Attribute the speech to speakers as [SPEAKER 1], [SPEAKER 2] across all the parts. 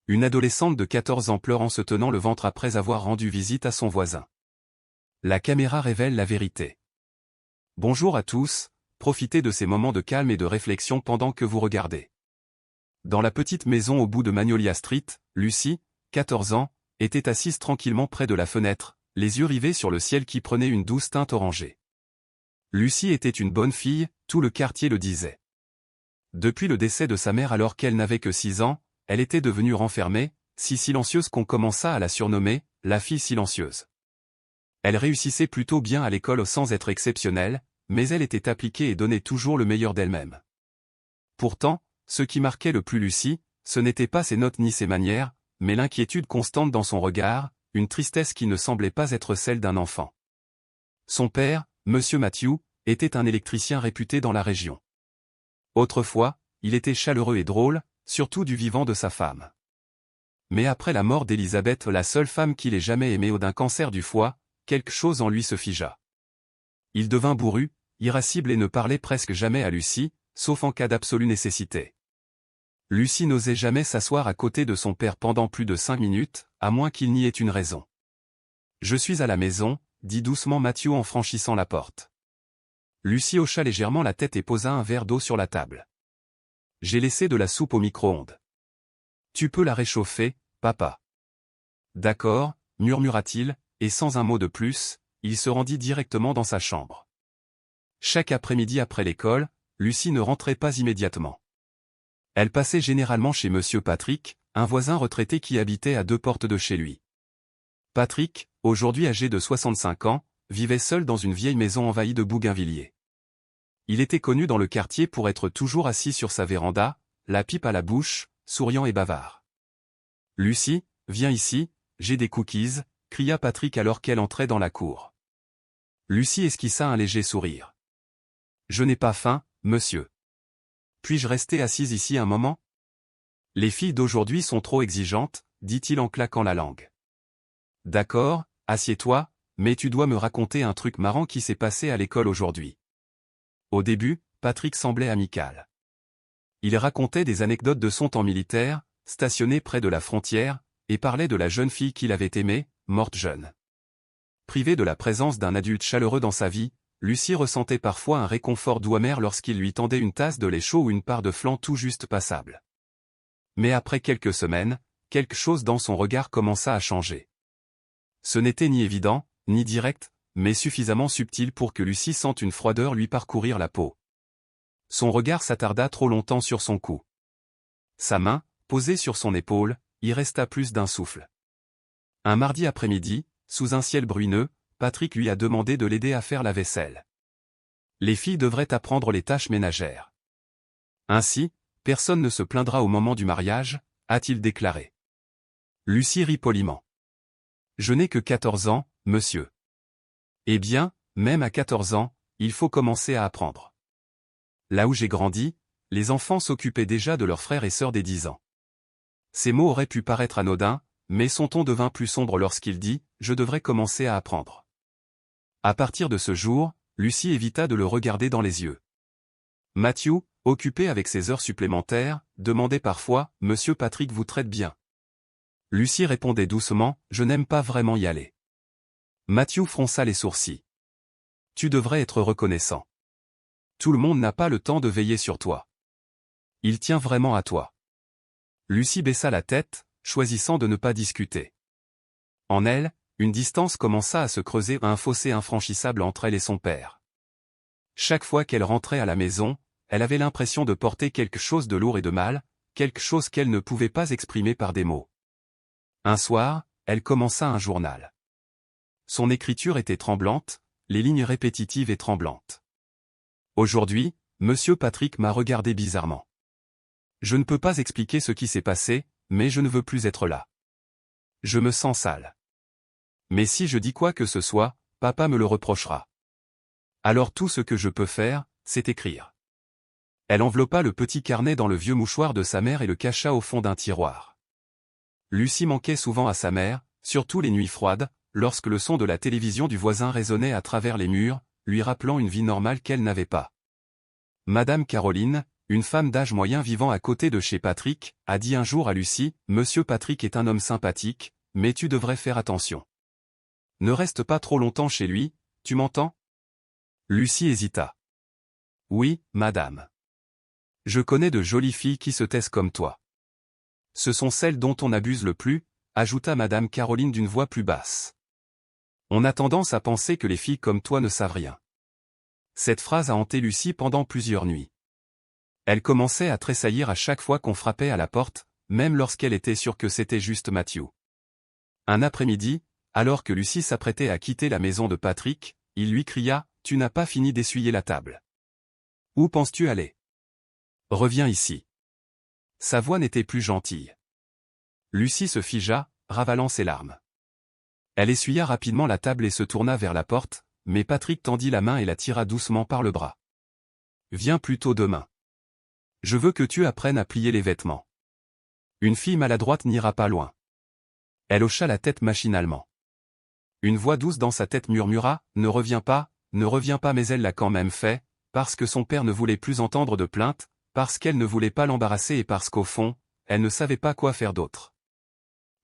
[SPEAKER 1] Une adolescente de 14 ans pleure en se tenant le ventre après avoir rendu visite à son voisin. La caméra révèle la vérité. Bonjour à tous, profitez de ces moments de calme et de réflexion pendant que vous regardez. Dans la petite maison au bout de Magnolia Street, Lucy, 14 ans, était assise tranquillement près de la fenêtre, les yeux rivés sur le ciel qui prenait une douce teinte orangée. Lucy était une bonne fille, tout le quartier le disait. Depuis le décès de sa mère alors qu'elle n'avait que 6 ans, elle était devenue renfermée, si silencieuse qu'on commença à la surnommer « la fille silencieuse ». Elle réussissait plutôt bien à l'école sans être exceptionnelle, mais elle était appliquée et donnait toujours le meilleur d'elle-même. Pourtant, ce qui marquait le plus Lucy, ce n'était pas ses notes ni ses manières, mais l'inquiétude constante dans son regard, une tristesse qui ne semblait pas être celle d'un enfant. Son père, Monsieur Matthew, était un électricien réputé dans la région. Autrefois, il était chaleureux et drôle, surtout du vivant de sa femme. Mais après la mort d'Elizabeth, la seule femme qu'il ait jamais aimée ou d'un cancer du foie, quelque chose en lui se figea. Il devint bourru, irascible et ne parlait presque jamais à Lucy, sauf en cas d'absolue nécessité. Lucy n'osait jamais s'asseoir à côté de son père pendant plus de 5 minutes, à moins qu'il n'y ait une raison. « Je suis à la maison », dit doucement Matthew en franchissant la porte. Lucy hocha légèrement la tête et posa un verre d'eau sur la table. « J'ai laissé de la soupe au micro-ondes. Tu peux la réchauffer, papa. »« D'accord, » murmura-t-il, et sans un mot de plus, il se rendit directement dans sa chambre. Chaque après-midi après l'école, Lucy ne rentrait pas immédiatement. Elle passait généralement chez Monsieur Patrick, un voisin retraité qui habitait à 2 portes de chez lui. Patrick, aujourd'hui âgé de 65 ans, vivait seul dans une vieille maison envahie de bougainvilliers. Il était connu dans le quartier pour être toujours assis sur sa véranda, la pipe à la bouche, souriant et bavard. « Lucy, viens ici, j'ai des cookies », cria Patrick alors qu'elle entrait dans la cour. Lucy esquissa un léger sourire. « Je n'ai pas faim, monsieur. Puis-je rester assise ici un moment ? Les filles d'aujourd'hui sont trop exigeantes, dit-il en claquant la langue. D'accord, assieds-toi, mais tu dois me raconter un truc marrant qui s'est passé à l'école aujourd'hui. Au début, Patrick semblait amical. Il racontait des anecdotes de son temps militaire, stationné près de la frontière, et parlait de la jeune fille qu'il avait aimée, morte jeune. Privée de la présence d'un adulte chaleureux dans sa vie, Lucy ressentait parfois un réconfort doux amer lorsqu'il lui tendait une tasse de lait chaud ou une part de flan tout juste passable. Mais après quelques semaines, quelque chose dans son regard commença à changer. Ce n'était ni évident, ni direct, mais suffisamment subtil pour que Lucy sente une froideur lui parcourir la peau. Son regard s'attarda trop longtemps sur son cou. Sa main, posée sur son épaule, y resta plus d'un souffle. Un mardi après-midi, sous un ciel brumeux, Patrick lui a demandé de l'aider à faire la vaisselle. Les filles devraient apprendre les tâches ménagères. Ainsi, personne ne se plaindra au moment du mariage, a-t-il déclaré. Lucy rit poliment. Je n'ai que 14 ans, monsieur. Eh bien, même à 14 ans, il faut commencer à apprendre. Là où j'ai grandi, les enfants s'occupaient déjà de leurs frères et sœurs dès 10 ans. Ces mots auraient pu paraître anodins, mais son ton devint plus sombre lorsqu'il dit « Je devrais commencer à apprendre ». À partir de ce jour, Lucy évita de le regarder dans les yeux. Matthew, occupé avec ses heures supplémentaires, demandait parfois « Monsieur Patrick vous traite bien ?» Lucy répondait doucement « Je n'aime pas vraiment y aller ». Matthew fronça les sourcils. « Tu devrais être reconnaissant. Tout le monde n'a pas le temps de veiller sur toi. Il tient vraiment à toi. » Lucy baissa la tête, choisissant de ne pas discuter. En elle, une distance commença à se creuser, un fossé infranchissable entre elle et son père. Chaque fois qu'elle rentrait à la maison, elle avait l'impression de porter quelque chose de lourd et de mal, quelque chose qu'elle ne pouvait pas exprimer par des mots. Un soir, elle commença un journal. Son écriture était tremblante, les lignes répétitives et tremblantes. Aujourd'hui, Monsieur Patrick m'a regardé bizarrement. Je ne peux pas expliquer ce qui s'est passé, mais je ne veux plus être là. Je me sens sale. Mais si je dis quoi que ce soit, papa me le reprochera. Alors tout ce que je peux faire, c'est écrire. Elle enveloppa le petit carnet dans le vieux mouchoir de sa mère et le cacha au fond d'un tiroir. Lucy manquait souvent à sa mère, surtout les nuits froides, lorsque le son de la télévision du voisin résonnait à travers les murs, lui rappelant une vie normale qu'elle n'avait pas. Madame Caroline, une femme d'âge moyen vivant à côté de chez Patrick, a dit un jour à Lucie, « Monsieur Patrick est un homme sympathique, mais tu devrais faire attention. Ne reste pas trop longtemps chez lui, tu m'entends ?» Lucie hésita. « Oui, madame. Je connais de jolies filles qui se taisent comme toi. Ce sont celles dont on abuse le plus, » ajouta madame Caroline d'une voix plus basse. « On a tendance à penser que les filles comme toi ne savent rien. » Cette phrase a hanté Lucie pendant plusieurs nuits. Elle commençait à tressaillir à chaque fois qu'on frappait à la porte, même lorsqu'elle était sûre que c'était juste Matthew. Un après-midi, alors que Lucie s'apprêtait à quitter la maison de Patrick, il lui cria, « Tu n'as pas fini d'essuyer la table. Où penses-tu aller? Reviens ici. » Sa voix n'était plus gentille. Lucie se figea, ravalant ses larmes. Elle essuya rapidement la table et se tourna vers la porte, mais Patrick tendit la main et la tira doucement par le bras. « Viens plutôt demain. Je veux que tu apprennes à plier les vêtements. Une fille maladroite n'ira pas loin. » Elle hocha la tête machinalement. Une voix douce dans sa tête murmura, « Ne reviens pas, mais elle l'a quand même fait, parce que son père ne voulait plus entendre de plainte, parce qu'elle ne voulait pas l'embarrasser et parce qu'au fond, elle ne savait pas quoi faire d'autre. »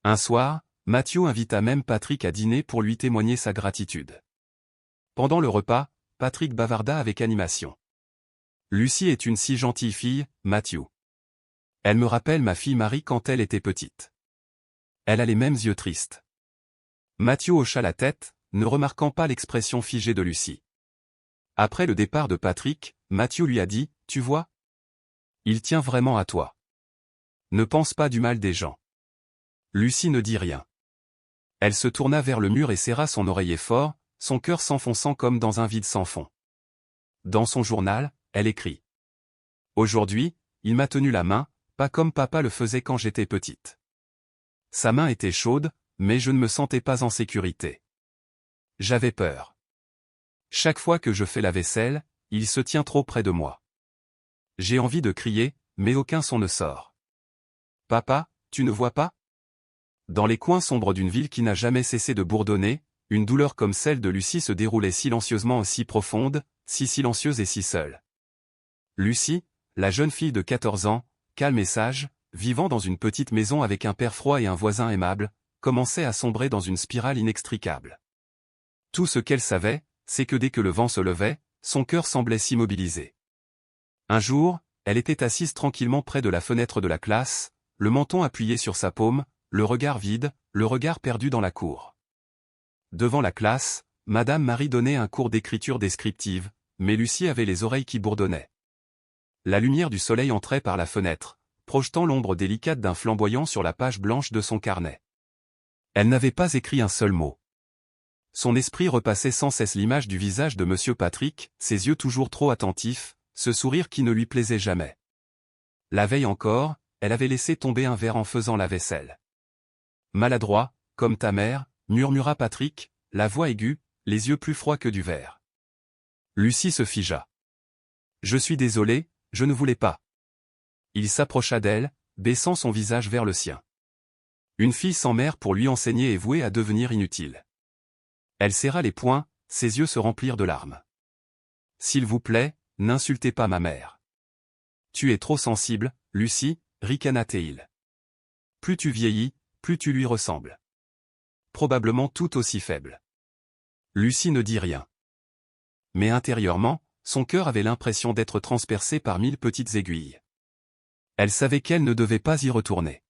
[SPEAKER 1] Un soir, Matthew invita même Patrick à dîner pour lui témoigner sa gratitude. Pendant le repas, Patrick bavarda avec animation. « Lucie est une si gentille fille, Matthew. Elle me rappelle ma fille Marie quand elle était petite. Elle a les mêmes yeux tristes. » Matthew hocha la tête, ne remarquant pas l'expression figée de Lucie. Après le départ de Patrick, Matthew lui a dit, « Tu vois? Il tient vraiment à toi. Ne pense pas du mal des gens. » Lucie ne dit rien. Elle se tourna vers le mur et serra son oreiller fort, son cœur s'enfonçant comme dans un vide sans fond. Dans son journal, elle écrit. « Aujourd'hui, il m'a tenu la main, pas comme papa le faisait quand j'étais petite. Sa main était chaude, mais je ne me sentais pas en sécurité. J'avais peur. Chaque fois que je fais la vaisselle, il se tient trop près de moi. J'ai envie de crier, mais aucun son ne sort. Papa, tu ne vois pas? » Dans les coins sombres d'une ville qui n'a jamais cessé de bourdonner, une douleur comme celle de Lucie se déroulait silencieusement aussi profonde, si silencieuse et si seule. Lucie, la jeune fille de 14 ans, calme et sage, vivant dans une petite maison avec un père froid et un voisin aimable, commençait à sombrer dans une spirale inextricable. Tout ce qu'elle savait, c'est que dès que le vent se levait, son cœur semblait s'immobiliser. Un jour, elle était assise tranquillement près de la fenêtre de la classe, le menton appuyé sur sa paume, le regard vide, le regard perdu dans la cour. Devant la classe, Madame Marie donnait un cours d'écriture descriptive, mais Lucie avait les oreilles qui bourdonnaient. La lumière du soleil entrait par la fenêtre, projetant l'ombre délicate d'un flamboyant sur la page blanche de son carnet. Elle n'avait pas écrit un seul mot. Son esprit repassait sans cesse l'image du visage de Monsieur Patrick, ses yeux toujours trop attentifs, ce sourire qui ne lui plaisait jamais. La veille encore, elle avait laissé tomber un verre en faisant la vaisselle. « Maladroit, comme ta mère », murmura Patrick, la voix aiguë, les yeux plus froids que du verre. Lucie se figea. « Je suis désolé, je ne voulais pas. » Il s'approcha d'elle, baissant son visage vers le sien. Une fille sans mère pour lui enseigner et vouée à devenir inutile. Elle serra les poings, ses yeux se remplirent de larmes. « S'il vous plaît, n'insultez pas ma mère. »« Tu es trop sensible, Lucie, » ricana-t-il. « Plus tu vieillis, plus tu lui ressembles. Probablement tout aussi faible. » Lucie ne dit rien. Mais intérieurement, son cœur avait l'impression d'être transpercé par 1000 petites aiguilles. Elle savait qu'elle ne devait pas y retourner.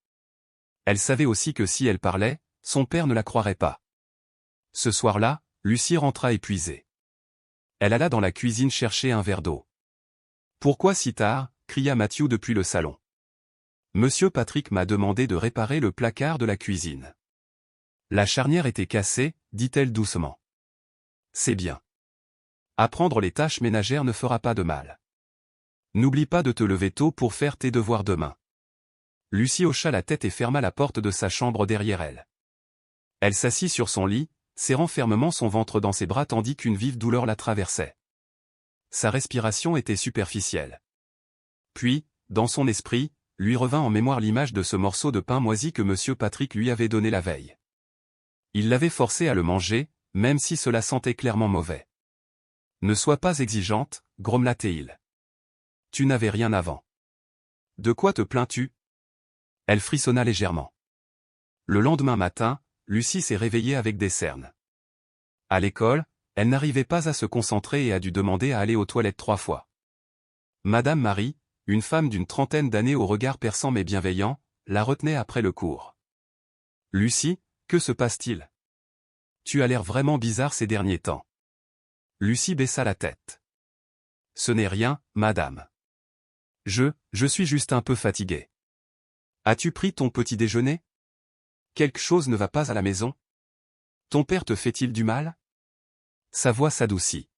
[SPEAKER 1] Elle savait aussi que si elle parlait, son père ne la croirait pas. Ce soir-là, Lucie rentra épuisée. Elle alla dans la cuisine chercher un verre d'eau. « Pourquoi si tard » cria Matthew depuis le salon. « Monsieur Patrick m'a demandé de réparer le placard de la cuisine. » La charnière était cassée, dit-elle doucement. « C'est bien. Apprendre les tâches ménagères ne fera pas de mal. N'oublie pas de te lever tôt pour faire tes devoirs demain. » Lucie hocha la tête et ferma la porte de sa chambre derrière elle. Elle s'assit sur son lit, serrant fermement son ventre dans ses bras tandis qu'une vive douleur la traversait. Sa respiration était superficielle. Puis, dans son esprit, lui revint en mémoire l'image de ce morceau de pain moisi que Monsieur Patrick lui avait donné la veille. Il l'avait forcé à le manger, même si cela sentait clairement mauvais. « Ne sois pas exigeante, grommela-t-il. Tu n'avais rien avant. De quoi te plains-tu? Elle frissonna légèrement. Le lendemain matin, Lucie s'est réveillée avec des cernes. À l'école, elle n'arrivait pas à se concentrer et a dû demander à aller aux toilettes 3 fois. Madame Marie, une femme d'une trentaine d'années au regard perçant mais bienveillant, la retenait après le cours. Lucie, que se passe-t-il? Tu as l'air vraiment bizarre ces derniers temps. Lucie baissa la tête. Ce n'est rien, madame. Je suis juste un peu fatiguée. As-tu pris ton petit déjeuner? Quelque chose ne va pas à la maison? Ton père te fait-il du mal? Sa voix s'adoucit.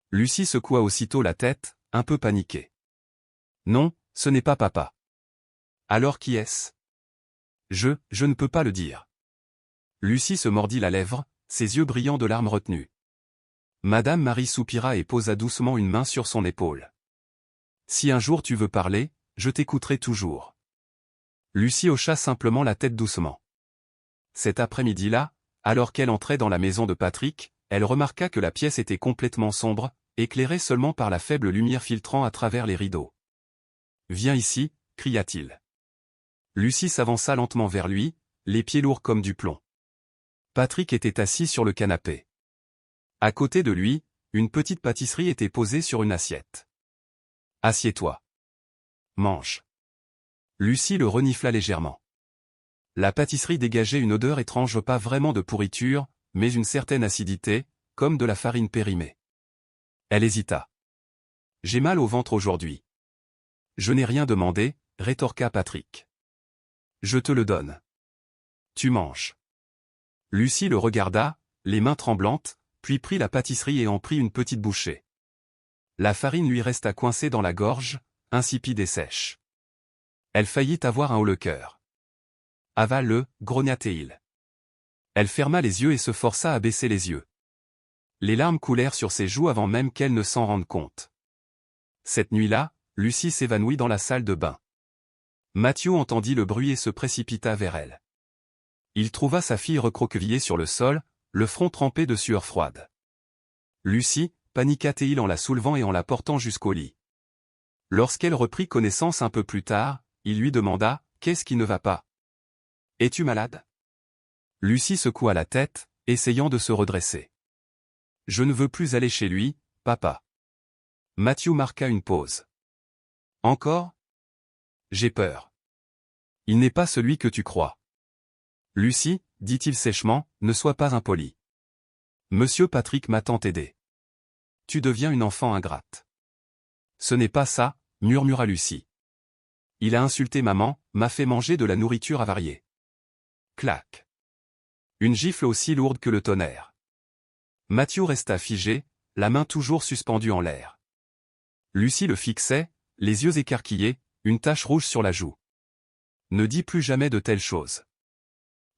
[SPEAKER 1] Lucie secoua aussitôt la tête, un peu paniquée. Non, ce n'est pas papa. Alors qui est-ce? Je ne peux pas le dire. Lucie se mordit la lèvre, ses yeux brillants de larmes retenues. Madame Marie soupira et posa doucement une main sur son épaule. Si un jour tu veux parler, je t'écouterai toujours. Lucie hocha simplement la tête doucement. Cet après-midi-là, alors qu'elle entrait dans la maison de Patrick, elle remarqua que la pièce était complètement sombre, éclairée seulement par la faible lumière filtrant à travers les rideaux. « Viens ici » cria-t-il. Lucie s'avança lentement vers lui, les pieds lourds comme du plomb. Patrick était assis sur le canapé. À côté de lui, une petite pâtisserie était posée sur une assiette. « Assieds-toi. Mange. » Lucie le renifla légèrement. La pâtisserie dégageait une odeur étrange, pas vraiment de pourriture, mais une certaine acidité, comme de la farine périmée. Elle hésita. « J'ai mal au ventre aujourd'hui. » « Je n'ai rien demandé, » rétorqua Patrick. « Je te le donne. Tu manges. » Lucie le regarda, les mains tremblantes, puis prit la pâtisserie et en prit une petite bouchée. La farine lui resta coincée dans la gorge, insipide et sèche. Elle faillit avoir un haut-le-cœur. « Avale-le » grogna-t-il. Elle ferma les yeux et se força à baisser les yeux. Les larmes coulèrent sur ses joues avant même qu'elle ne s'en rende compte. Cette nuit-là, Lucie s'évanouit dans la salle de bain. Mathieu entendit le bruit et se précipita vers elle. Il trouva sa fille recroquevillée sur le sol, le front trempé de sueur froide. Lucie, paniqua-t-il en la soulevant et en la portant jusqu'au lit. Lorsqu'elle reprit connaissance un peu plus tard, il lui demanda « Qu'est-ce qui ne va pas? Es-tu malade ?» Lucie secoua la tête, essayant de se redresser. « Je ne veux plus aller chez lui, papa. » Mathieu marqua une pause. « Encore? J'ai peur. Il n'est pas celui que tu crois. » Lucie, dit-il sèchement, ne sois pas impoli. Monsieur Patrick m'a tant aidé. Tu deviens une enfant ingrate. Ce n'est pas ça, murmura Lucie. Il a insulté maman, m'a fait manger de la nourriture avariée. Clac. Une gifle aussi lourde que le tonnerre. Mathieu resta figé, la main toujours suspendue en l'air. Lucie le fixait, les yeux écarquillés, une tache rouge sur la joue. Ne dis plus jamais de telles choses.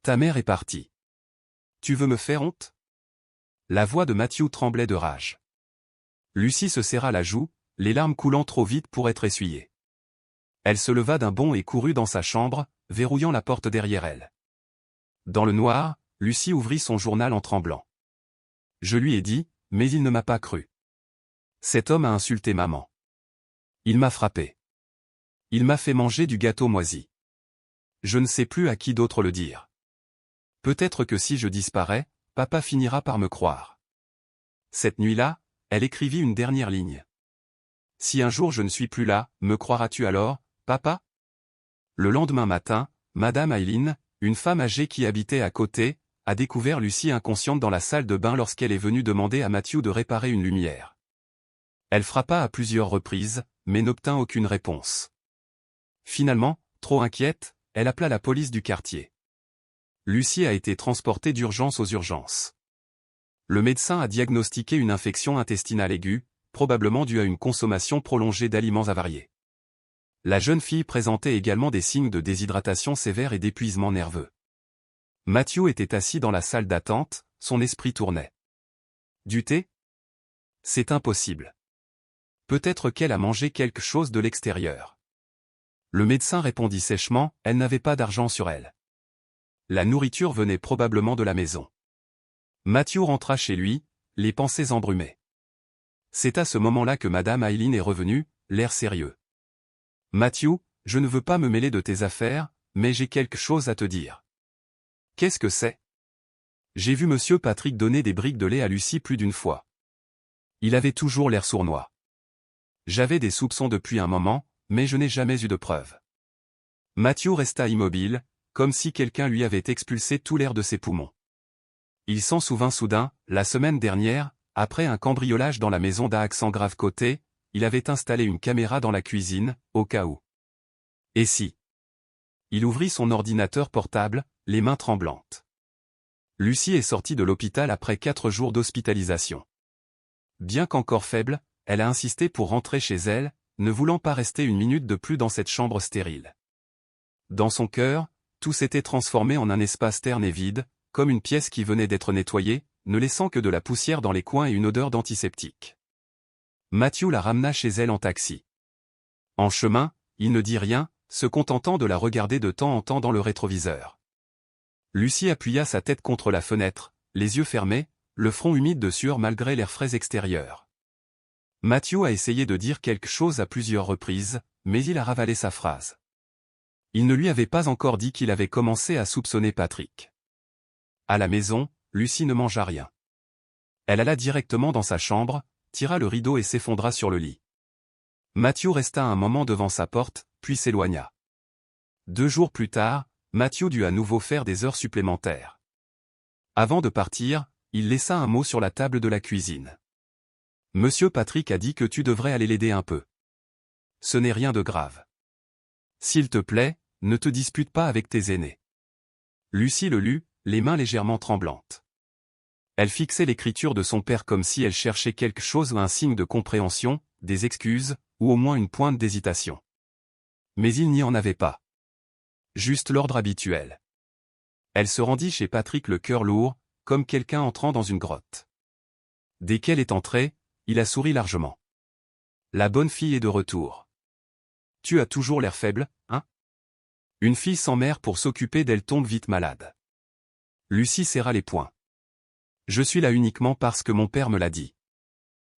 [SPEAKER 1] Ta mère est partie. Tu veux me faire honte? La voix de Mathieu tremblait de rage. Lucie se serra la joue, les larmes coulant trop vite pour être essuyées. Elle se leva d'un bond et courut dans sa chambre, verrouillant la porte derrière elle. Dans le noir, Lucie ouvrit son journal en tremblant. Je lui ai dit, mais il ne m'a pas cru. Cet homme a insulté maman. Il m'a frappé. Il m'a fait manger du gâteau moisi. Je ne sais plus à qui d'autre le dire. Peut-être que si je disparais, papa finira par me croire. Cette nuit-là, elle écrivit une dernière ligne. Si un jour je ne suis plus là, me croiras-tu alors, papa? Le lendemain matin, Madame Aileen, une femme âgée qui habitait à côté, a découvert Lucie inconsciente dans la salle de bain lorsqu'elle est venue demander à Mathieu de réparer une lumière. Elle frappa à plusieurs reprises, mais n'obtint aucune réponse. Finalement, trop inquiète, elle appela la police du quartier. Lucie a été transportée d'urgence aux urgences. Le médecin a diagnostiqué une infection intestinale aiguë, probablement due à une consommation prolongée d'aliments avariés. La jeune fille présentait également des signes de déshydratation sévère et d'épuisement nerveux. Mathieu était assis dans la salle d'attente, son esprit tournait. Du thé? C'est impossible. Peut-être qu'elle a mangé quelque chose de l'extérieur. Le médecin répondit sèchement, elle n'avait pas d'argent sur elle. La nourriture venait probablement de la maison. Mathieu rentra chez lui, les pensées embrumées. C'est à ce moment-là que Madame Aileen est revenue, l'air sérieux. Mathieu, je ne veux pas me mêler de tes affaires, mais j'ai quelque chose à te dire. Qu'est-ce que c'est? J'ai vu monsieur Patrick donner des briques de lait à Lucie plus d'une fois. Il avait toujours l'air sournois. J'avais des soupçons depuis un moment, mais je n'ai jamais eu de preuves. Matthew resta immobile, comme si quelqu'un lui avait expulsé tout l'air de ses poumons. Il s'en souvint soudain, la semaine dernière, après un cambriolage dans la maison d'Axan Grave-Côté, il avait installé une caméra dans la cuisine, au cas où. Et si? Il ouvrit son ordinateur portable, les mains tremblantes. Lucie est sortie de l'hôpital après 4 jours d'hospitalisation. Bien qu'encore faible, elle a insisté pour rentrer chez elle, ne voulant pas rester une minute de plus dans cette chambre stérile. Dans son cœur, tout s'était transformé en un espace terne et vide, comme une pièce qui venait d'être nettoyée, ne laissant que de la poussière dans les coins et une odeur d'antiseptique. Matthew la ramena chez elle en taxi. En chemin, il ne dit rien, se contentant de la regarder de temps en temps dans le rétroviseur. Lucie appuya sa tête contre la fenêtre, les yeux fermés, le front humide de sueur malgré l'air frais extérieur. Matthew a essayé de dire quelque chose à plusieurs reprises, mais il a ravalé sa phrase. Il ne lui avait pas encore dit qu'il avait commencé à soupçonner Patrick. À la maison, Lucie ne mangea rien. Elle alla directement dans sa chambre, tira le rideau et s'effondra sur le lit. Matthew resta un moment devant sa porte, puis s'éloigna. 2 jours plus tard, Matthew dut à nouveau faire des heures supplémentaires. Avant de partir, il laissa un mot sur la table de la cuisine. « Monsieur Patrick a dit que tu devrais aller l'aider un peu. Ce n'est rien de grave. S'il te plaît, ne te dispute pas avec tes aînés. » Lucie le lut, les mains légèrement tremblantes. Elle fixait l'écriture de son père comme si elle cherchait quelque chose ou un signe de compréhension, des excuses, ou au moins une pointe d'hésitation. Mais il n'y en avait pas. Juste l'ordre habituel. Elle se rendit chez Patrick le cœur lourd, comme quelqu'un entrant dans une grotte. Dès qu'elle est entrée, il a souri largement. « La bonne fille est de retour. Tu as toujours l'air faible, hein? Une fille sans mère pour s'occuper d'elle tombe vite malade. » Lucie serra les poings. « Je suis là uniquement parce que mon père me l'a dit. »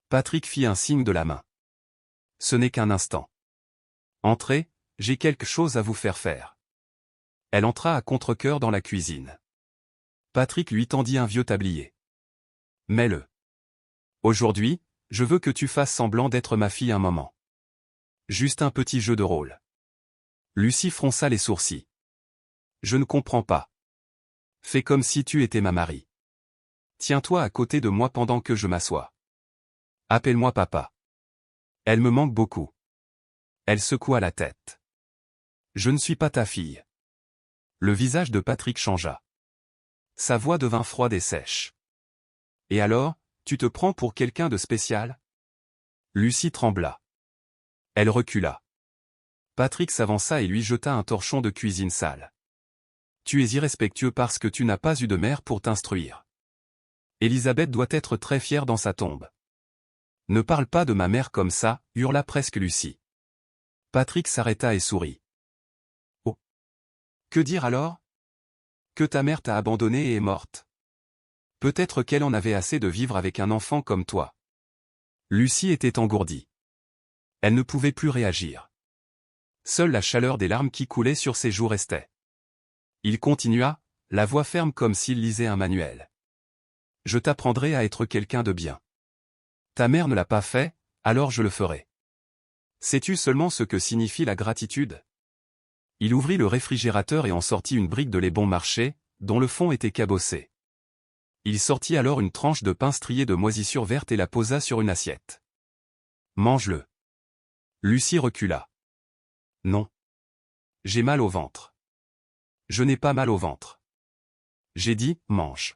[SPEAKER 1] Patrick fit un signe de la main. « Ce n'est qu'un instant. Entrez, j'ai quelque chose à vous faire faire. » Elle entra à contre-cœur dans la cuisine. Patrick lui tendit un vieux tablier. « Mets-le. Aujourd'hui, je veux que tu fasses semblant d'être ma fille un moment. Juste un petit jeu de rôle. » Lucie fronça les sourcils. « Je ne comprends pas. Fais comme si tu étais ma Marie. Tiens-toi à côté de moi pendant que je m'assois. Appelle-moi papa. Elle me manque beaucoup. » Elle secoua la tête. « Je ne suis pas ta fille. » Le visage de Patrick changea. Sa voix devint froide et sèche. « Et alors, tu te prends pour quelqu'un de spécial? » Lucie trembla. Elle recula. Patrick s'avança et lui jeta un torchon de cuisine sale. « Tu es irrespectueux parce que tu n'as pas eu de mère pour t'instruire. Elisabeth doit être très fière dans sa tombe. »« Ne parle pas de ma mère comme ça, » hurla presque Lucie. Patrick s'arrêta et sourit. « Oh. Que dire alors? Que ta mère t'a abandonnée et est morte. Peut-être qu'elle en avait assez de vivre avec un enfant comme toi. » Lucie était engourdie. Elle ne pouvait plus réagir. Seule la chaleur des larmes qui coulaient sur ses joues restait. Il continua, la voix ferme comme s'il lisait un manuel. « Je t'apprendrai à être quelqu'un de bien. Ta mère ne l'a pas fait, alors je le ferai. Sais-tu seulement ce que signifie la gratitude? » Il ouvrit le réfrigérateur et en sortit une brique de lait bon marché, dont le fond était cabossé. Il sortit alors une tranche de pain strié de moisissure verte et la posa sur une assiette. « Mange-le. » Lucie recula. « Non. J'ai mal au ventre. » « Je n'ai pas mal au ventre. J'ai dit, mange. »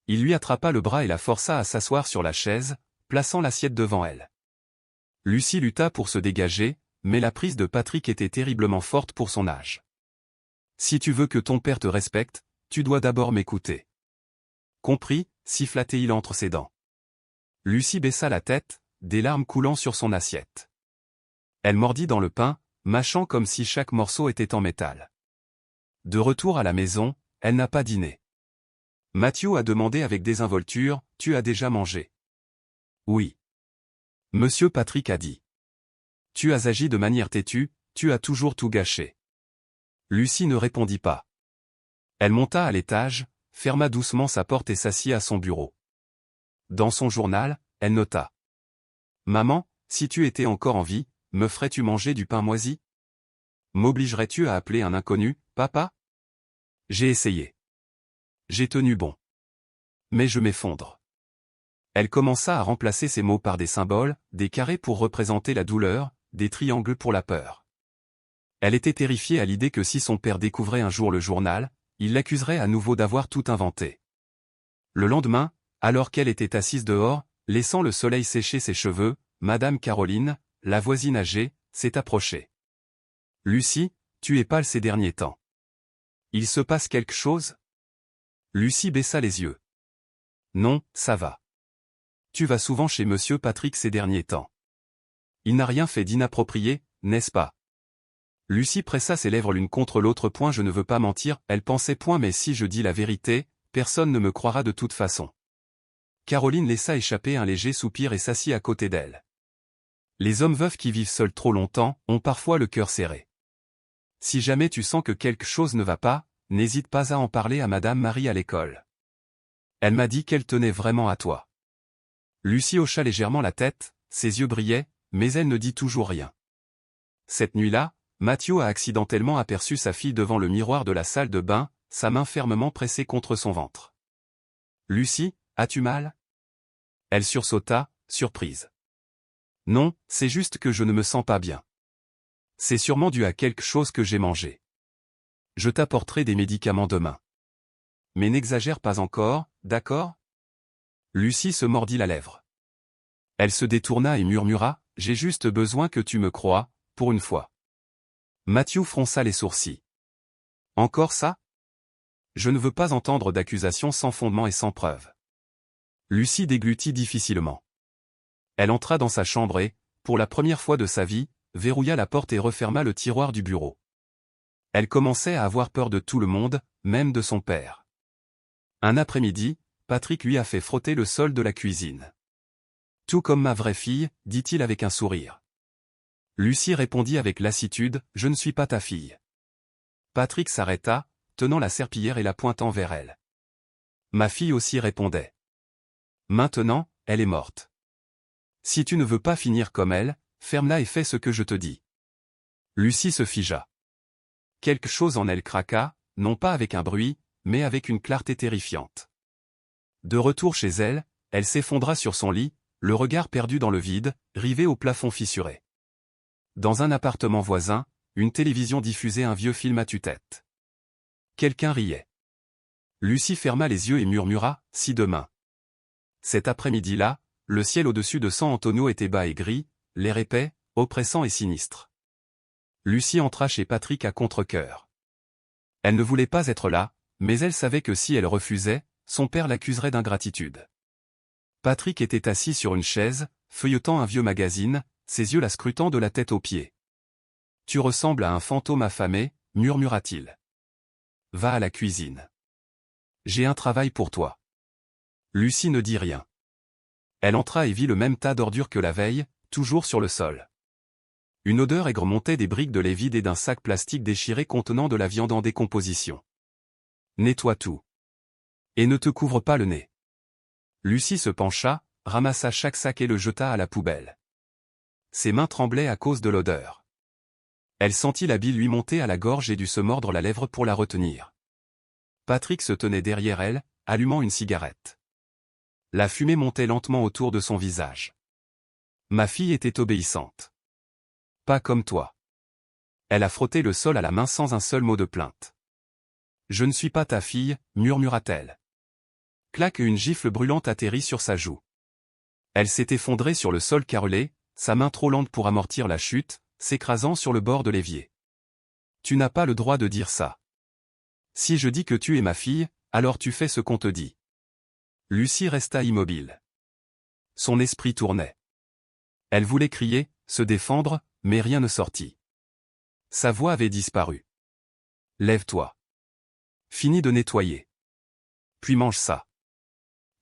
[SPEAKER 1] Il lui attrapa le bras et la força à s'asseoir sur la chaise, plaçant l'assiette devant elle. Lucie lutta pour se dégager, mais la prise de Patrick était terriblement forte pour son âge. « Si tu veux que ton père te respecte, tu dois d'abord m'écouter. »« Compris, » siffla-t-il entre ses dents. Lucie baissa la tête, des larmes coulant sur son assiette. Elle mordit dans le pain, mâchant comme si chaque morceau était en métal. De retour à la maison, elle n'a pas dîné. Matthew a demandé avec désinvolture, « Tu as déjà mangé? » « Oui. » Monsieur Patrick a dit. « Tu as agi de manière têtue, tu as toujours tout gâché. Lucie ne répondit pas. Elle monta à l'étage, ferma doucement sa porte et s'assit à son bureau. Dans son journal, elle nota. Maman, si tu étais encore en vie, me ferais-tu manger du pain moisi? M'obligerais-tu à appeler un inconnu, papa? J'ai essayé. J'ai tenu bon. Mais je m'effondre. Elle commença à remplacer ces mots par des symboles, des carrés pour représenter la douleur, des triangles pour la peur. Elle était terrifiée à l'idée que si son père découvrait un jour le journal, il l'accuserait à nouveau d'avoir tout inventé. Le lendemain, alors qu'elle était assise dehors, laissant le soleil sécher ses cheveux, Madame Caroline, la voisine âgée, s'est approchée. « Lucie, tu es pâle ces derniers temps. Il se passe quelque chose ?» Lucie baissa les yeux. « Non, ça va. Tu vas souvent chez Monsieur Patrick ces derniers temps. Il n'a rien fait d'inapproprié, n'est-ce pas ?» Lucie pressa ses lèvres l'une contre l'autre. « Je ne veux pas mentir, elle pensait point, mais si je dis la vérité, personne ne me croira de toute façon. » Caroline laissa échapper un léger soupir et s'assit à côté d'elle. Les hommes veufs qui vivent seuls trop longtemps ont parfois le cœur serré. Si jamais tu sens que quelque chose ne va pas, n'hésite pas à en parler à Madame Marie à l'école. Elle m'a dit qu'elle tenait vraiment à toi. Lucie hocha légèrement la tête, ses yeux brillaient, mais elle ne dit toujours rien. Cette nuit-là, Mathieu a accidentellement aperçu sa fille devant le miroir de la salle de bain, sa main fermement pressée contre son ventre. « Lucie, as-tu mal ?» Elle sursauta, surprise. « Non, c'est juste que je ne me sens pas bien. C'est sûrement dû à quelque chose que j'ai mangé. Je t'apporterai des médicaments demain. Mais n'exagère pas encore, d'accord ?» Lucie se mordit la lèvre. Elle se détourna et murmura, « J'ai juste besoin que tu me croies, pour une fois. » Mathieu fronça les sourcils. « Encore ça ? Je ne veux pas entendre d'accusations sans fondement et sans preuve. » Lucie déglutit difficilement. Elle entra dans sa chambre et, pour la première fois de sa vie, verrouilla la porte et referma le tiroir du bureau. Elle commençait à avoir peur de tout le monde, même de son père. Un après-midi, Patrick lui a fait frotter le sol de la cuisine. « Tout comme ma vraie fille, dit-il avec un sourire. Lucie répondit avec lassitude, « Je ne suis pas ta fille. » Patrick s'arrêta, tenant la serpillière et la pointant vers elle. Ma fille aussi répondait. Maintenant, elle est morte. Si tu ne veux pas finir comme elle, ferme-la et fais ce que je te dis. Lucie se figea. Quelque chose en elle craqua, non pas avec un bruit, mais avec une clarté terrifiante. De retour chez elle, elle s'effondra sur son lit, le regard perdu dans le vide, rivé au plafond fissuré. Dans un appartement voisin, une télévision diffusait un vieux film à tue-tête. Quelqu'un riait. Lucie ferma les yeux et murmura, « Si demain. » Cet après-midi-là, le ciel au-dessus de San Antonio était bas et gris, l'air épais, oppressant et sinistre. Lucie entra chez Patrick à contre-cœur. Elle ne voulait pas être là, mais elle savait que si elle refusait, son père l'accuserait d'ingratitude. Patrick était assis sur une chaise, feuilletant un vieux magazine, ses yeux la scrutant de la tête aux pieds. « Tu ressembles à un fantôme affamé, » murmura-t-il. « Va à la cuisine. J'ai un travail pour toi. » Lucie ne dit rien. Elle entra et vit le même tas d'ordures que la veille, toujours sur le sol. Une odeur aigre montait des briques de lait vides et d'un sac plastique déchiré contenant de la viande en décomposition. « Nettoie tout. Et ne te couvre pas le nez. » Lucie se pencha, ramassa chaque sac et le jeta à la poubelle. Ses mains tremblaient à cause de l'odeur. Elle sentit la bile lui monter à la gorge et dut se mordre la lèvre pour la retenir. Patrick se tenait derrière elle, allumant une cigarette. La fumée montait lentement autour de son visage. Ma fille était obéissante. Pas comme toi. Elle a frotté le sol à la main sans un seul mot de plainte. Je ne suis pas ta fille, murmura-t-elle. Clac, une gifle brûlante atterrit sur sa joue. Elle s'est effondrée sur le sol carrelé, sa main trop lente pour amortir la chute, s'écrasant sur le bord de l'évier. Tu n'as pas le droit de dire ça. Si je dis que tu es ma fille, alors tu fais ce qu'on te dit. Lucie resta immobile. Son esprit tournait. Elle voulait crier, se défendre, mais rien ne sortit. Sa voix avait disparu. Lève-toi. Finis de nettoyer. Puis mange ça.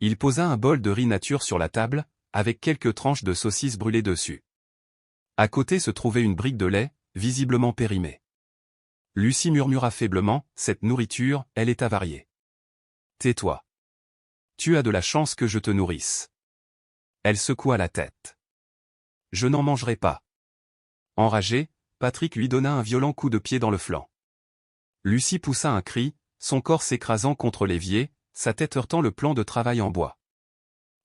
[SPEAKER 1] Il posa un bol de riz nature sur la table, avec quelques tranches de saucisses brûlées dessus. À côté se trouvait une brique de lait, visiblement périmée. Lucie murmura faiblement, « Cette nourriture, elle est avariée. » « Tais-toi. Tu as de la chance que je te nourrisse. » Elle secoua la tête. « Je n'en mangerai pas. » Enragé, Patrick lui donna un violent coup de pied dans le flanc. Lucie poussa un cri, son corps s'écrasant contre l'évier, sa tête heurtant le plan de travail en bois.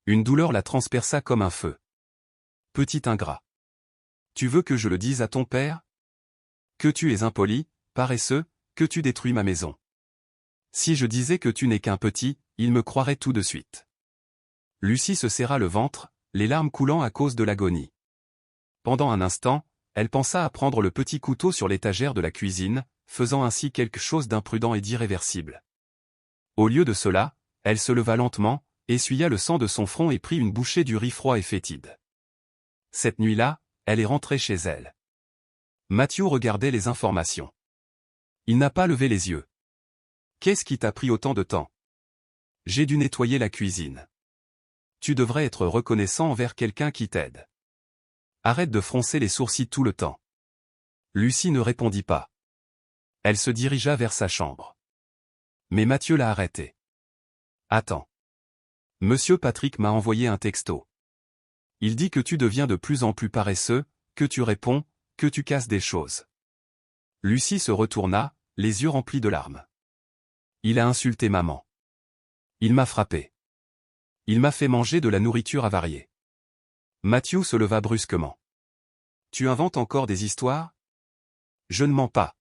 [SPEAKER 1] Une douleur la transperça comme un feu. « Petit ingrat. Tu veux que je le dise à ton père? Que tu es impoli, paresseux, que tu détruis ma maison. Si je disais que tu n'es qu'un petit, il me croirait tout de suite. » Lucie se serra le ventre, les larmes coulant à cause de l'agonie. Pendant un instant, elle pensa à prendre le petit couteau sur l'étagère de la cuisine, faisant ainsi quelque chose d'imprudent et d'irréversible. Au lieu de cela, elle se leva lentement, essuya le sang de son front et prit une bouchée du riz froid et fétide. Cette nuit-là, elle est rentrée chez elle. Mathieu regardait les informations. Il n'a pas levé les yeux. « Qu'est-ce qui t'a pris autant de temps? » « J'ai dû nettoyer la cuisine. » « Tu devrais être reconnaissant envers quelqu'un qui t'aide. » « Arrête de froncer les sourcils tout le temps. » Lucie ne répondit pas. Elle se dirigea vers sa chambre. Mais Mathieu l'a arrêtée. « Attends. Monsieur Patrick m'a envoyé un texto. Il dit que tu deviens de plus en plus paresseux, que tu réponds, que tu casses des choses. » Lucie se retourna, les yeux remplis de larmes. « Il a insulté maman. Il m'a frappé. Il m'a fait manger de la nourriture avariée. » Mathieu se leva brusquement. « Tu inventes encore des histoires? » « Je ne mens pas. »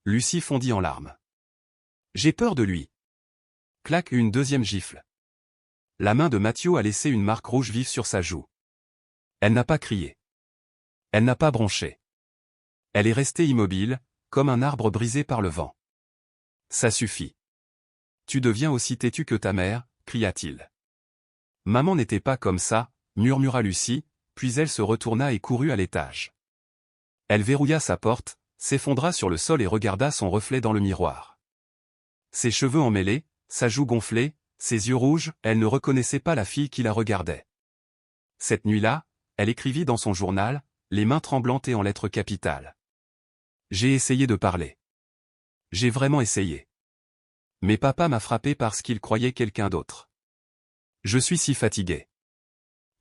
[SPEAKER 1] Lucie fondit en larmes. « J'ai peur de lui. » Claque une deuxième gifle. La main de Mathieu a laissé une marque rouge vive sur sa joue. Elle n'a pas crié. Elle n'a pas bronché. Elle est restée immobile, comme un arbre brisé par le vent. « Ça suffit. Tu deviens aussi têtu que ta mère, » cria-t-il. « Maman n'était pas comme ça, » murmura Lucie, puis elle se retourna et courut à l'étage. Elle verrouilla sa porte, s'effondra sur le sol et regarda son reflet dans le miroir. Ses cheveux emmêlés, sa joue gonflée, ses yeux rouges, elle ne reconnaissait pas la fille qui la regardait. Cette nuit-là, elle écrivit dans son journal, les mains tremblantes et en lettres capitales. « J'ai essayé de parler. J'ai vraiment essayé. Mais papa m'a frappé parce qu'il croyait quelqu'un d'autre. Je suis si fatigué.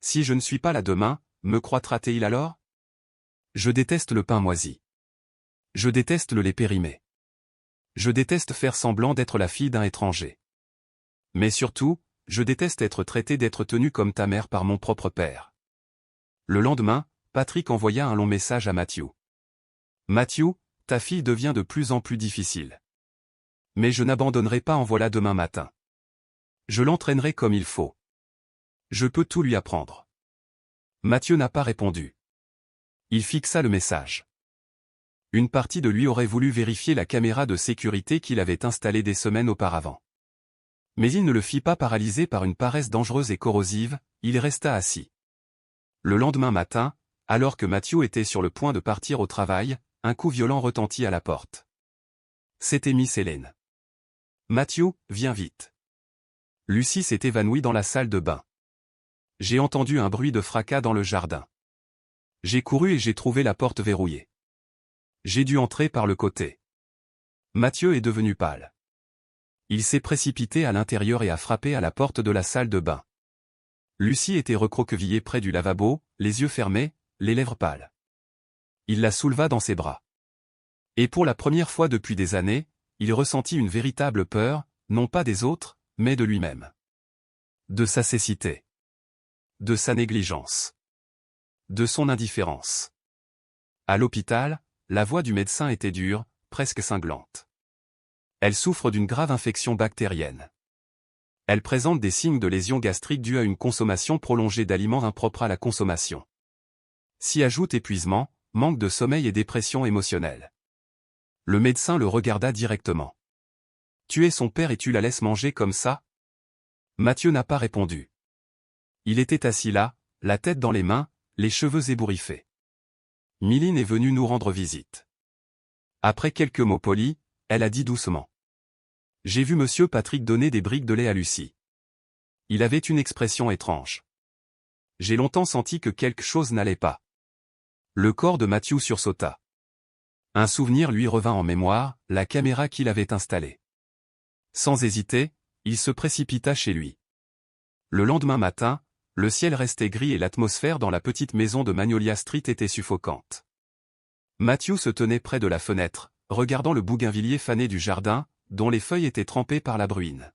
[SPEAKER 1] Si je ne suis pas là demain, me croira-t-il alors? Je déteste le pain moisi. Je déteste le lait périmé. Je déteste faire semblant d'être la fille d'un étranger. Mais surtout, je déteste être traité d'être tenu comme ta mère par mon propre père. » Le lendemain, Patrick envoya un long message à Mathieu. « Mathieu, ta fille devient de plus en plus difficile. Mais je n'abandonnerai pas en voilà demain matin. Je l'entraînerai comme il faut. Je peux tout lui apprendre. » Mathieu n'a pas répondu. Il fixa le message. Une partie de lui aurait voulu vérifier la caméra de sécurité qu'il avait installée des semaines auparavant. Mais il ne le fit pas paralysé par une paresse dangereuse et corrosive, il resta assis. Le lendemain matin, alors que Mathieu était sur le point de partir au travail, un coup violent retentit à la porte. C'était Miss Hélène. « Mathieu, viens vite. » Lucie s'est évanouie dans la salle de bain. J'ai entendu un bruit de fracas dans le jardin. J'ai couru et j'ai trouvé la porte verrouillée. J'ai dû entrer par le côté. Mathieu est devenu pâle. Il s'est précipité à l'intérieur et a frappé à la porte de la salle de bain. Lucie était recroquevillée près du lavabo, les yeux fermés, les lèvres pâles. Il la souleva dans ses bras. Et pour la première fois depuis des années, il ressentit une véritable peur, non pas des autres, mais de lui-même. De sa cécité. De sa négligence. De son indifférence. À l'hôpital, la voix du médecin était dure, presque cinglante. Elle souffre d'une grave infection bactérienne. Elle présente des signes de lésions gastriques dues à une consommation prolongée d'aliments impropres à la consommation. S'y ajoute épuisement, manque de sommeil et dépression émotionnelle. Le médecin le regarda directement. « Tu es son père et tu la laisses manger comme ça ?» Mathieu n'a pas répondu. Il était assis là, la tête dans les mains, les cheveux ébouriffés. Miline est venue nous rendre visite. Après quelques mots polis, elle a dit doucement. « J'ai vu monsieur Patrick donner des briques de lait à Lucie. Il avait une expression étrange. J'ai longtemps senti que quelque chose n'allait pas. » Le corps de Mathieu sursauta. Un souvenir lui revint en mémoire, la caméra qu'il avait installée. Sans hésiter, il se précipita chez lui. Le lendemain matin, le ciel restait gris et l'atmosphère dans la petite maison de Magnolia Street était suffocante. Matthew se tenait près de la fenêtre, regardant le bougainvillier fané du jardin, dont les feuilles étaient trempées par la bruine.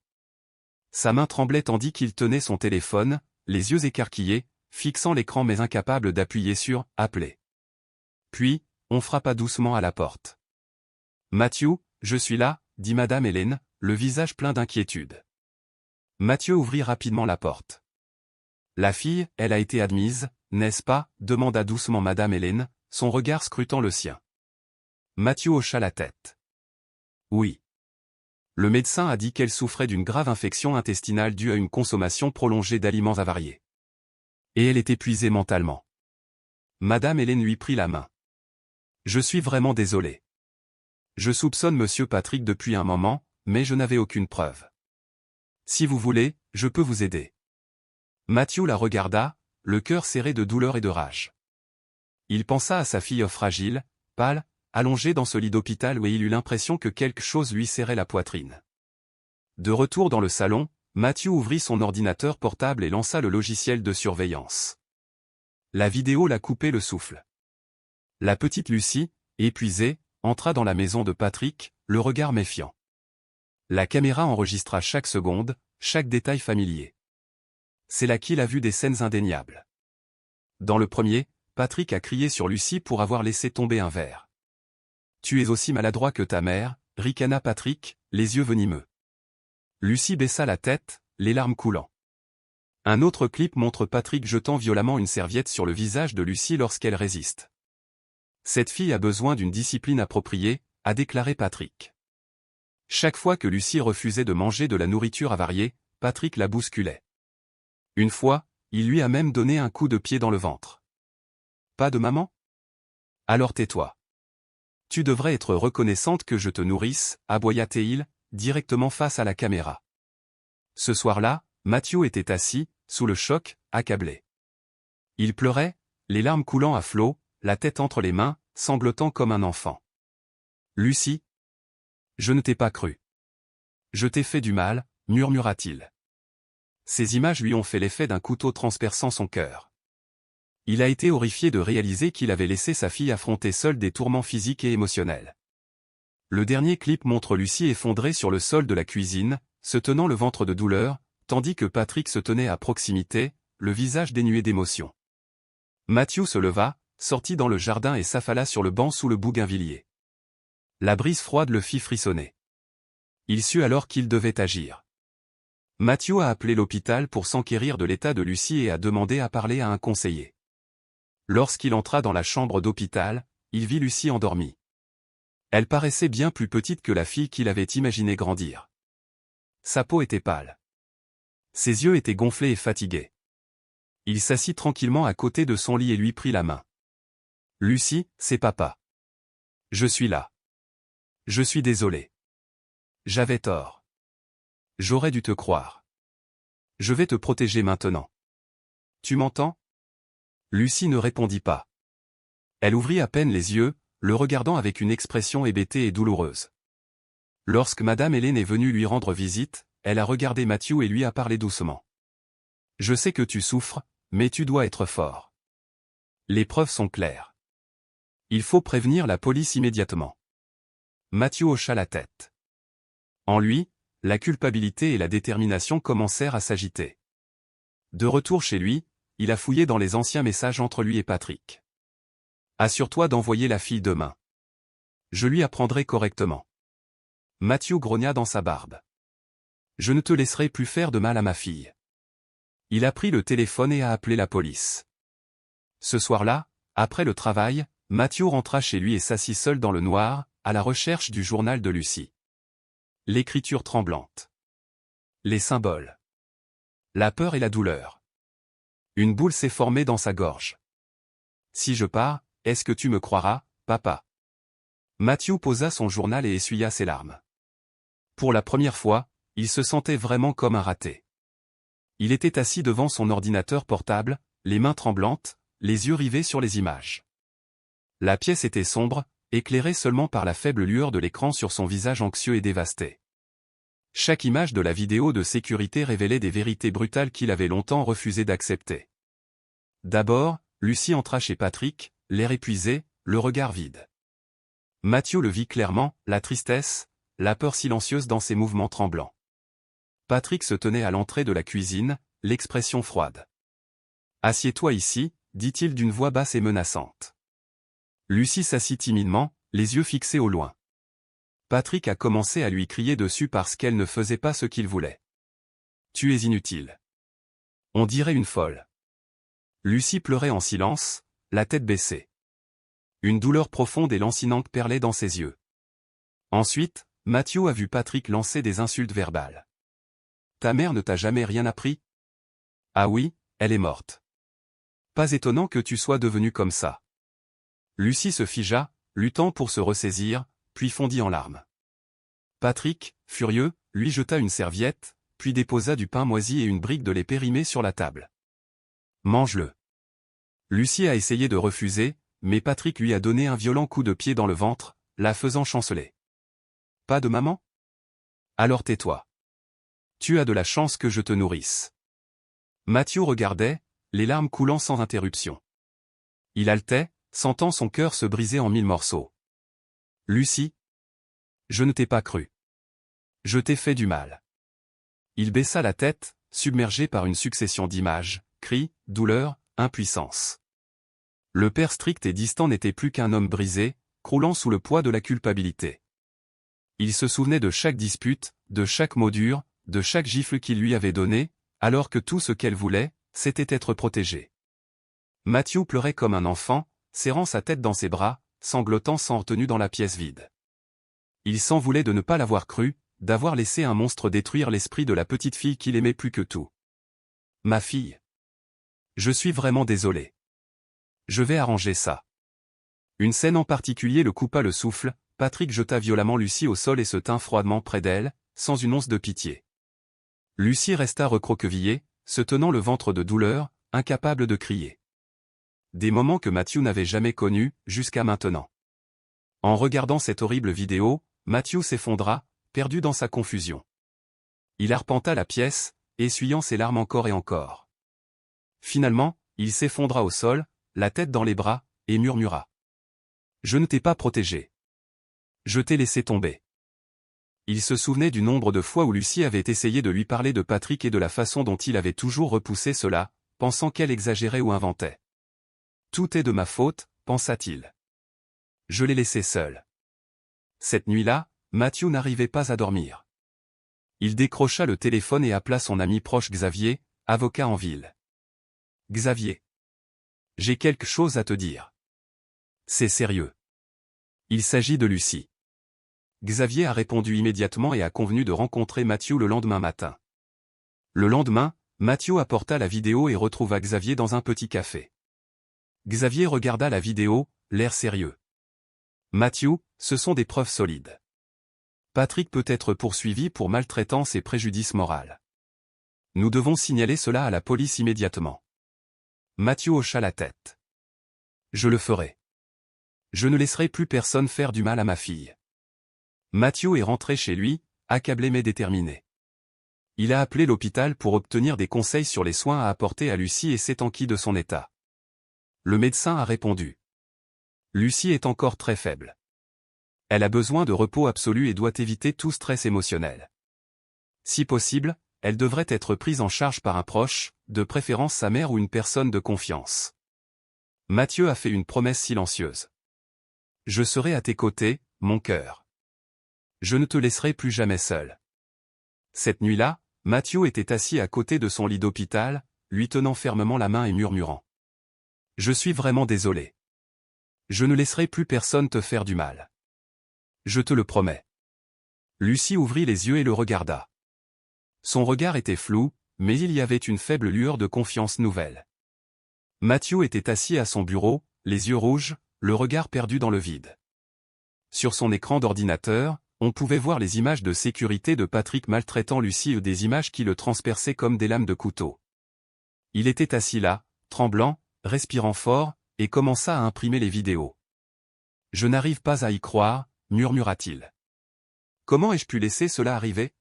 [SPEAKER 1] Sa main tremblait tandis qu'il tenait son téléphone, les yeux écarquillés, fixant l'écran mais incapable d'appuyer sur « Appeler ». Puis, on frappa doucement à la porte. « Matthew, je suis là », dit Madame Hélène, le visage plein d'inquiétude. Matthew ouvrit rapidement la porte. « La fille, elle a été admise, n'est-ce pas ?» demanda doucement Madame Hélène, son regard scrutant le sien. Matthew hocha la tête. « Oui. Le médecin a dit qu'elle souffrait d'une grave infection intestinale due à une consommation prolongée d'aliments avariés. Et elle est épuisée mentalement. » Madame Hélène lui prit la main. « Je suis vraiment désolé. Je soupçonne Monsieur Patrick depuis un moment, mais je n'avais aucune preuve. Si vous voulez, je peux vous aider. » Matthew la regarda, le cœur serré de douleur et de rage. Il pensa à sa fille fragile, pâle, allongée dans ce lit d'hôpital où il eut l'impression que quelque chose lui serrait la poitrine. De retour dans le salon, Matthew ouvrit son ordinateur portable et lança le logiciel de surveillance. La vidéo la coupait le souffle. La petite Lucie, épuisée, entra dans la maison de Patrick, le regard méfiant. La caméra enregistra chaque seconde, chaque détail familier. C'est là qu'il a vu des scènes indéniables. Dans le premier, Patrick a crié sur Lucie pour avoir laissé tomber un verre. « Tu es aussi maladroit que ta mère », ricana Patrick, les yeux venimeux. Lucie baissa la tête, les larmes coulant. Un autre clip montre Patrick jetant violemment une serviette sur le visage de Lucie lorsqu'elle résiste. « Cette fille a besoin d'une discipline appropriée », a déclaré Patrick. Chaque fois que Lucie refusait de manger de la nourriture avariée, Patrick la bousculait. Une fois, il lui a même donné un coup de pied dans le ventre. « Pas de maman ? Alors tais-toi. Tu devrais être reconnaissante que je te nourrisse, aboya-t-il, directement face à la caméra. Ce soir-là, Matthew était assis, sous le choc, accablé. Il pleurait, les larmes coulant à flots, la tête entre les mains, sanglotant comme un enfant. « Lucie ? Je ne t'ai pas cru. Je t'ai fait du mal, murmura-t-il. Ces images lui ont fait l'effet d'un couteau transperçant son cœur. Il a été horrifié de réaliser qu'il avait laissé sa fille affronter seule des tourments physiques et émotionnels. Le dernier clip montre Lucie effondrée sur le sol de la cuisine, se tenant le ventre de douleur, tandis que Patrick se tenait à proximité, le visage dénué d'émotion. Matthew se leva, sortit dans le jardin et s'affala sur le banc sous le bougainvillier. La brise froide le fit frissonner. Il sut alors qu'il devait agir. Matthew a appelé l'hôpital pour s'enquérir de l'état de Lucie et a demandé à parler à un conseiller. Lorsqu'il entra dans la chambre d'hôpital, il vit Lucie endormie. Elle paraissait bien plus petite que la fille qu'il avait imaginé grandir. Sa peau était pâle. Ses yeux étaient gonflés et fatigués. Il s'assit tranquillement à côté de son lit et lui prit la main. « Lucie, c'est papa. Je suis là. Je suis désolé. J'avais tort. J'aurais dû te croire. Je vais te protéger maintenant. Tu m'entends ?» Lucie ne répondit pas. Elle ouvrit à peine les yeux, le regardant avec une expression hébétée et douloureuse. Lorsque Madame Hélène est venue lui rendre visite, elle a regardé Matthew et lui a parlé doucement. « Je sais que tu souffres, mais tu dois être fort. Les preuves sont claires. Il faut prévenir la police immédiatement. » Matthew hocha la tête. En lui, la culpabilité et la détermination commencèrent à s'agiter. De retour chez lui, il a fouillé dans les anciens messages entre lui et Patrick. « Assure-toi d'envoyer la fille demain. Je lui apprendrai correctement. » Matthew grogna dans sa barbe. « Je ne te laisserai plus faire de mal à ma fille. » Il a pris le téléphone et a appelé la police. Ce soir-là, après le travail, Matthew rentra chez lui et s'assit seul dans le noir, à la recherche du journal de Lucie. L'écriture tremblante. Les symboles. La peur et la douleur. Une boule s'est formée dans sa gorge. « Si je pars, est-ce que tu me croiras, papa ?» Matthew posa son journal et essuya ses larmes. Pour la première fois, il se sentait vraiment comme un raté. Il était assis devant son ordinateur portable, les mains tremblantes, les yeux rivés sur les images. La pièce était sombre, éclairé seulement par la faible lueur de l'écran sur son visage anxieux et dévasté. Chaque image de la vidéo de sécurité révélait des vérités brutales qu'il avait longtemps refusé d'accepter. D'abord, Lucie entra chez Patrick, l'air épuisé, le regard vide. Mathieu le vit clairement, la tristesse, la peur silencieuse dans ses mouvements tremblants. Patrick se tenait à l'entrée de la cuisine, l'expression froide. « Assieds-toi ici », dit-il d'une voix basse et menaçante. Lucie s'assit timidement, les yeux fixés au loin. Patrick a commencé à lui crier dessus parce qu'elle ne faisait pas ce qu'il voulait. « Tu es inutile. On dirait une folle. » Lucie pleurait en silence, la tête baissée. Une douleur profonde et lancinante perlait dans ses yeux. Ensuite, Mathieu a vu Patrick lancer des insultes verbales. « Ta mère ne t'a jamais rien appris ? Ah oui, elle est morte. Pas étonnant que tu sois devenu comme ça. » Lucie se figea, luttant pour se ressaisir, puis fondit en larmes. Patrick, furieux, lui jeta une serviette, puis déposa du pain moisi et une brique de lait périmé sur la table. « Mange-le. » Lucie a essayé de refuser, mais Patrick lui a donné un violent coup de pied dans le ventre, la faisant chanceler. « Pas de maman ? Alors tais-toi. Tu as de la chance que je te nourrisse. » Mathieu regardait, les larmes coulant sans interruption. Il haletait, sentant son cœur se briser en 1000 morceaux. « Lucie, je ne t'ai pas cru. Je t'ai fait du mal. » Il baissa la tête, submergé par une succession d'images, cris, douleurs, impuissance. Le père strict et distant n'était plus qu'un homme brisé, croulant sous le poids de la culpabilité. Il se souvenait de chaque dispute, de chaque mot dur, de chaque gifle qu'il lui avait donné, alors que tout ce qu'elle voulait, c'était être protégée. Mathieu pleurait comme un enfant, serrant sa tête dans ses bras, sanglotant sans retenue dans la pièce vide. Il s'en voulait de ne pas l'avoir cru, d'avoir laissé un monstre détruire l'esprit de la petite fille qu'il aimait plus que tout. « Ma fille. Je suis vraiment désolé. Je vais arranger ça. » Une scène en particulier le coupa le souffle, Patrick jeta violemment Lucie au sol et se tint froidement près d'elle, sans une once de pitié. Lucie resta recroquevillée, se tenant le ventre de douleur, incapable de crier. Des moments que Mathieu n'avait jamais connus, jusqu'à maintenant. En regardant cette horrible vidéo, Mathieu s'effondra, perdu dans sa confusion. Il arpenta la pièce, essuyant ses larmes encore et encore. Finalement, il s'effondra au sol, la tête dans les bras, et murmura. « Je ne t'ai pas protégé. Je t'ai laissé tomber. » Il se souvenait du nombre de fois où Lucie avait essayé de lui parler de Patrick et de la façon dont il avait toujours repoussé cela, pensant qu'elle exagérait ou inventait. « Tout est de ma faute, pensa-t-il. Je l'ai laissé seul. » Cette nuit-là, Mathieu n'arrivait pas à dormir. Il décrocha le téléphone et appela son ami proche Xavier, avocat en ville. « Xavier. J'ai quelque chose à te dire. C'est sérieux. Il s'agit de Lucie. » Xavier a répondu immédiatement et a convenu de rencontrer Mathieu le lendemain matin. Le lendemain, Mathieu apporta la vidéo et retrouva Xavier dans un petit café. Xavier regarda la vidéo, l'air sérieux. « Mathieu, ce sont des preuves solides. Patrick peut être poursuivi pour maltraitance et préjudice moral. Nous devons signaler cela à la police immédiatement. » Mathieu hocha la tête. « Je le ferai. Je ne laisserai plus personne faire du mal à ma fille. » Mathieu est rentré chez lui, accablé mais déterminé. Il a appelé l'hôpital pour obtenir des conseils sur les soins à apporter à Lucie et s'est enquis de son état. Le médecin a répondu. Lucie est encore très faible. Elle a besoin de repos absolu et doit éviter tout stress émotionnel. Si possible, elle devrait être prise en charge par un proche, de préférence sa mère ou une personne de confiance. Mathieu a fait une promesse silencieuse. « Je serai à tes côtés, mon cœur. Je ne te laisserai plus jamais seul. » Cette nuit-là, Mathieu était assis à côté de son lit d'hôpital, lui tenant fermement la main et murmurant. « Je suis vraiment désolé. Je ne laisserai plus personne te faire du mal. Je te le promets. » Lucie ouvrit les yeux et le regarda. Son regard était flou, mais il y avait une faible lueur de confiance nouvelle. Mathieu était assis à son bureau, les yeux rouges, le regard perdu dans le vide. Sur son écran d'ordinateur, on pouvait voir les images de sécurité de Patrick maltraitant Lucie et des images qui le transperçaient comme des lames de couteau. Il était assis là, tremblant, respirant fort, et commença à imprimer les vidéos. Je n'arrive pas à y croire, murmura-t-il. Comment ai-je pu laisser cela arriver?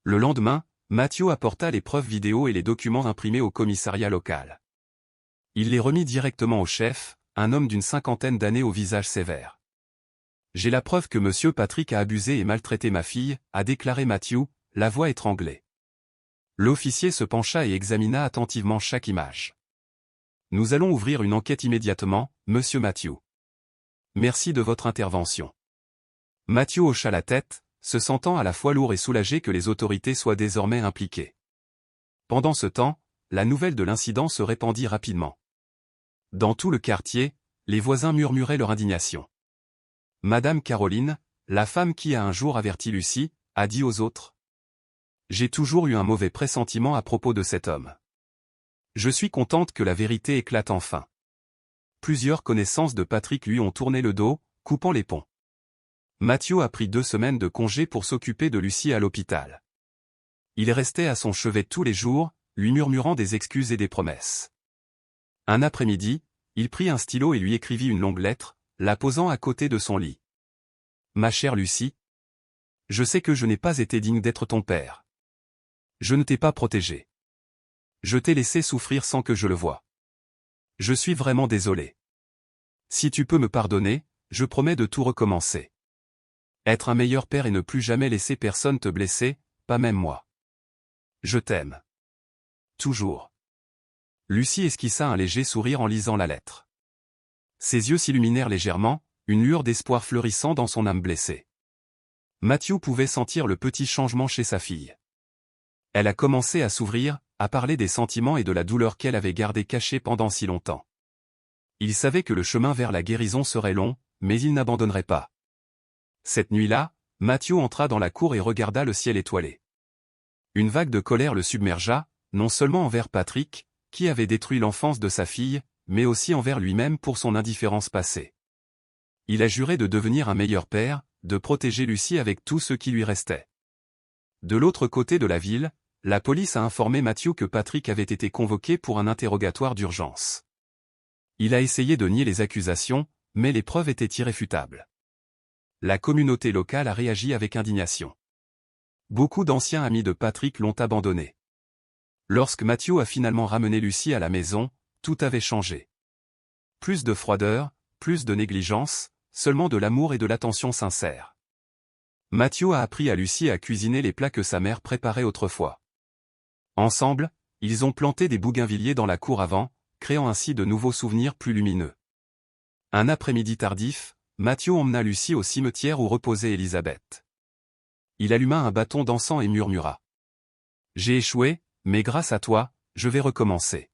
[SPEAKER 1] Le lendemain, Mathieu apporta les preuves vidéo et les documents imprimés au commissariat local. Il les remit directement au chef, un homme d'une cinquantaine d'années au visage sévère. J'ai la preuve que monsieur Patrick a abusé et maltraité ma fille, a déclaré Mathieu, la voix étranglée. L'officier se pencha et examina attentivement chaque image. Nous allons ouvrir une enquête immédiatement, monsieur Mathieu. Merci de votre intervention. Mathieu hocha la tête, se sentant à la fois lourd et soulagé que les autorités soient désormais impliquées. Pendant ce temps, la nouvelle de l'incident se répandit rapidement. Dans tout le quartier, les voisins murmuraient leur indignation. Madame Caroline, la femme qui a un jour averti Lucie, a dit aux autres. J'ai toujours eu un mauvais pressentiment à propos de cet homme. Je suis contente que la vérité éclate enfin. Plusieurs connaissances de Patrick lui ont tourné le dos, coupant les ponts. Mathieu a pris 2 semaines de congé pour s'occuper de Lucie à l'hôpital. Il restait à son chevet tous les jours, lui murmurant des excuses et des promesses. Un après-midi, il prit un stylo et lui écrivit une longue lettre, la posant à côté de son lit. Ma chère Lucie, je sais que je n'ai pas été digne d'être ton père. Je ne t'ai pas protégée. Je t'ai laissé souffrir sans que je le voie. Je suis vraiment désolé. Si tu peux me pardonner, je promets de tout recommencer. Être un meilleur père et ne plus jamais laisser personne te blesser, pas même moi. Je t'aime. Toujours. Lucie esquissa un léger sourire en lisant la lettre. Ses yeux s'illuminèrent légèrement, une lueur d'espoir fleurissant dans son âme blessée. Mathieu pouvait sentir le petit changement chez sa fille. Elle a commencé à s'ouvrir, à parler des sentiments et de la douleur qu'elle avait gardée cachée pendant si longtemps. Il savait que le chemin vers la guérison serait long, mais il n'abandonnerait pas. Cette nuit-là, Mathieu entra dans la cour et regarda le ciel étoilé. Une vague de colère le submergea, non seulement envers Patrick, qui avait détruit l'enfance de sa fille, mais aussi envers lui-même pour son indifférence passée. Il a juré de devenir un meilleur père, de protéger Lucie avec tout ce qui lui restait. De l'autre côté de la ville, la police a informé Mathieu que Patrick avait été convoqué pour un interrogatoire d'urgence. Il a essayé de nier les accusations, mais les preuves étaient irréfutables. La communauté locale a réagi avec indignation. Beaucoup d'anciens amis de Patrick l'ont abandonné. Lorsque Mathieu a finalement ramené Lucie à la maison, tout avait changé. Plus de froideur, plus de négligence, seulement de l'amour et de l'attention sincère. Mathieu a appris à Lucie à cuisiner les plats que sa mère préparait autrefois. Ensemble, ils ont planté des bougainvilliers dans la cour avant, créant ainsi de nouveaux souvenirs plus lumineux. Un après-midi tardif, Mathieu emmena Lucie au cimetière où reposait Élisabeth. Il alluma un bâton d'encens et murmura. « J'ai échoué, mais grâce à toi, je vais recommencer. »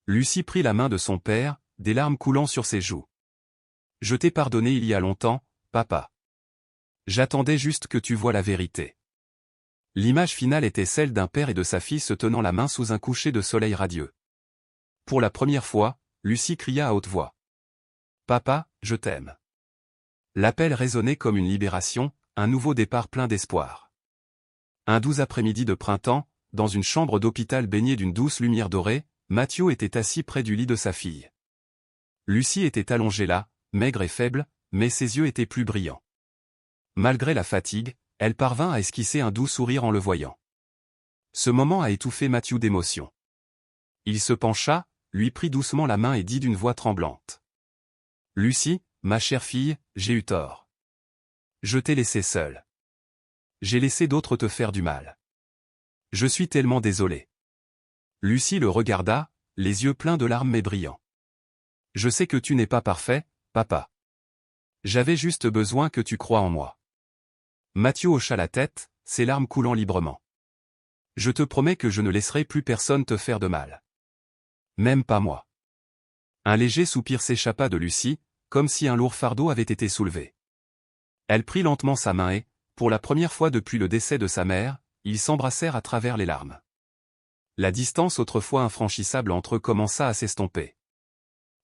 [SPEAKER 1] Lucie prit la main de son père, des larmes coulant sur ses joues. « Je t'ai pardonné il y a longtemps, papa. J'attendais juste que tu voies la vérité. » L'image finale était celle d'un père et de sa fille se tenant la main sous un coucher de soleil radieux. Pour la première fois, Lucie cria à haute voix. « Papa, je t'aime. » L'appel résonnait comme une libération, un nouveau départ plein d'espoir. Un doux après-midi de printemps, dans une chambre d'hôpital baignée d'une douce lumière dorée, Mathieu était assis près du lit de sa fille. Lucie était allongée là, maigre et faible, mais ses yeux étaient plus brillants. Malgré la fatigue, elle parvint à esquisser un doux sourire en le voyant. Ce moment a étouffé Mathieu d'émotion. Il se pencha, lui prit doucement la main et dit d'une voix tremblante. « Lucie, ma chère fille, j'ai eu tort. Je t'ai laissée seule. J'ai laissé d'autres te faire du mal. Je suis tellement désolé. » Lucie le regarda, les yeux pleins de larmes mais brillants. « Je sais que tu n'es pas parfait, papa. J'avais juste besoin que tu crois en moi. » Mathieu hocha la tête, ses larmes coulant librement. « Je te promets que je ne laisserai plus personne te faire de mal. Même pas moi. » Un léger soupir s'échappa de Lucie, comme si un lourd fardeau avait été soulevé. Elle prit lentement sa main et, pour la première fois depuis le décès de sa mère, ils s'embrassèrent à travers les larmes. La distance autrefois infranchissable entre eux commença à s'estomper.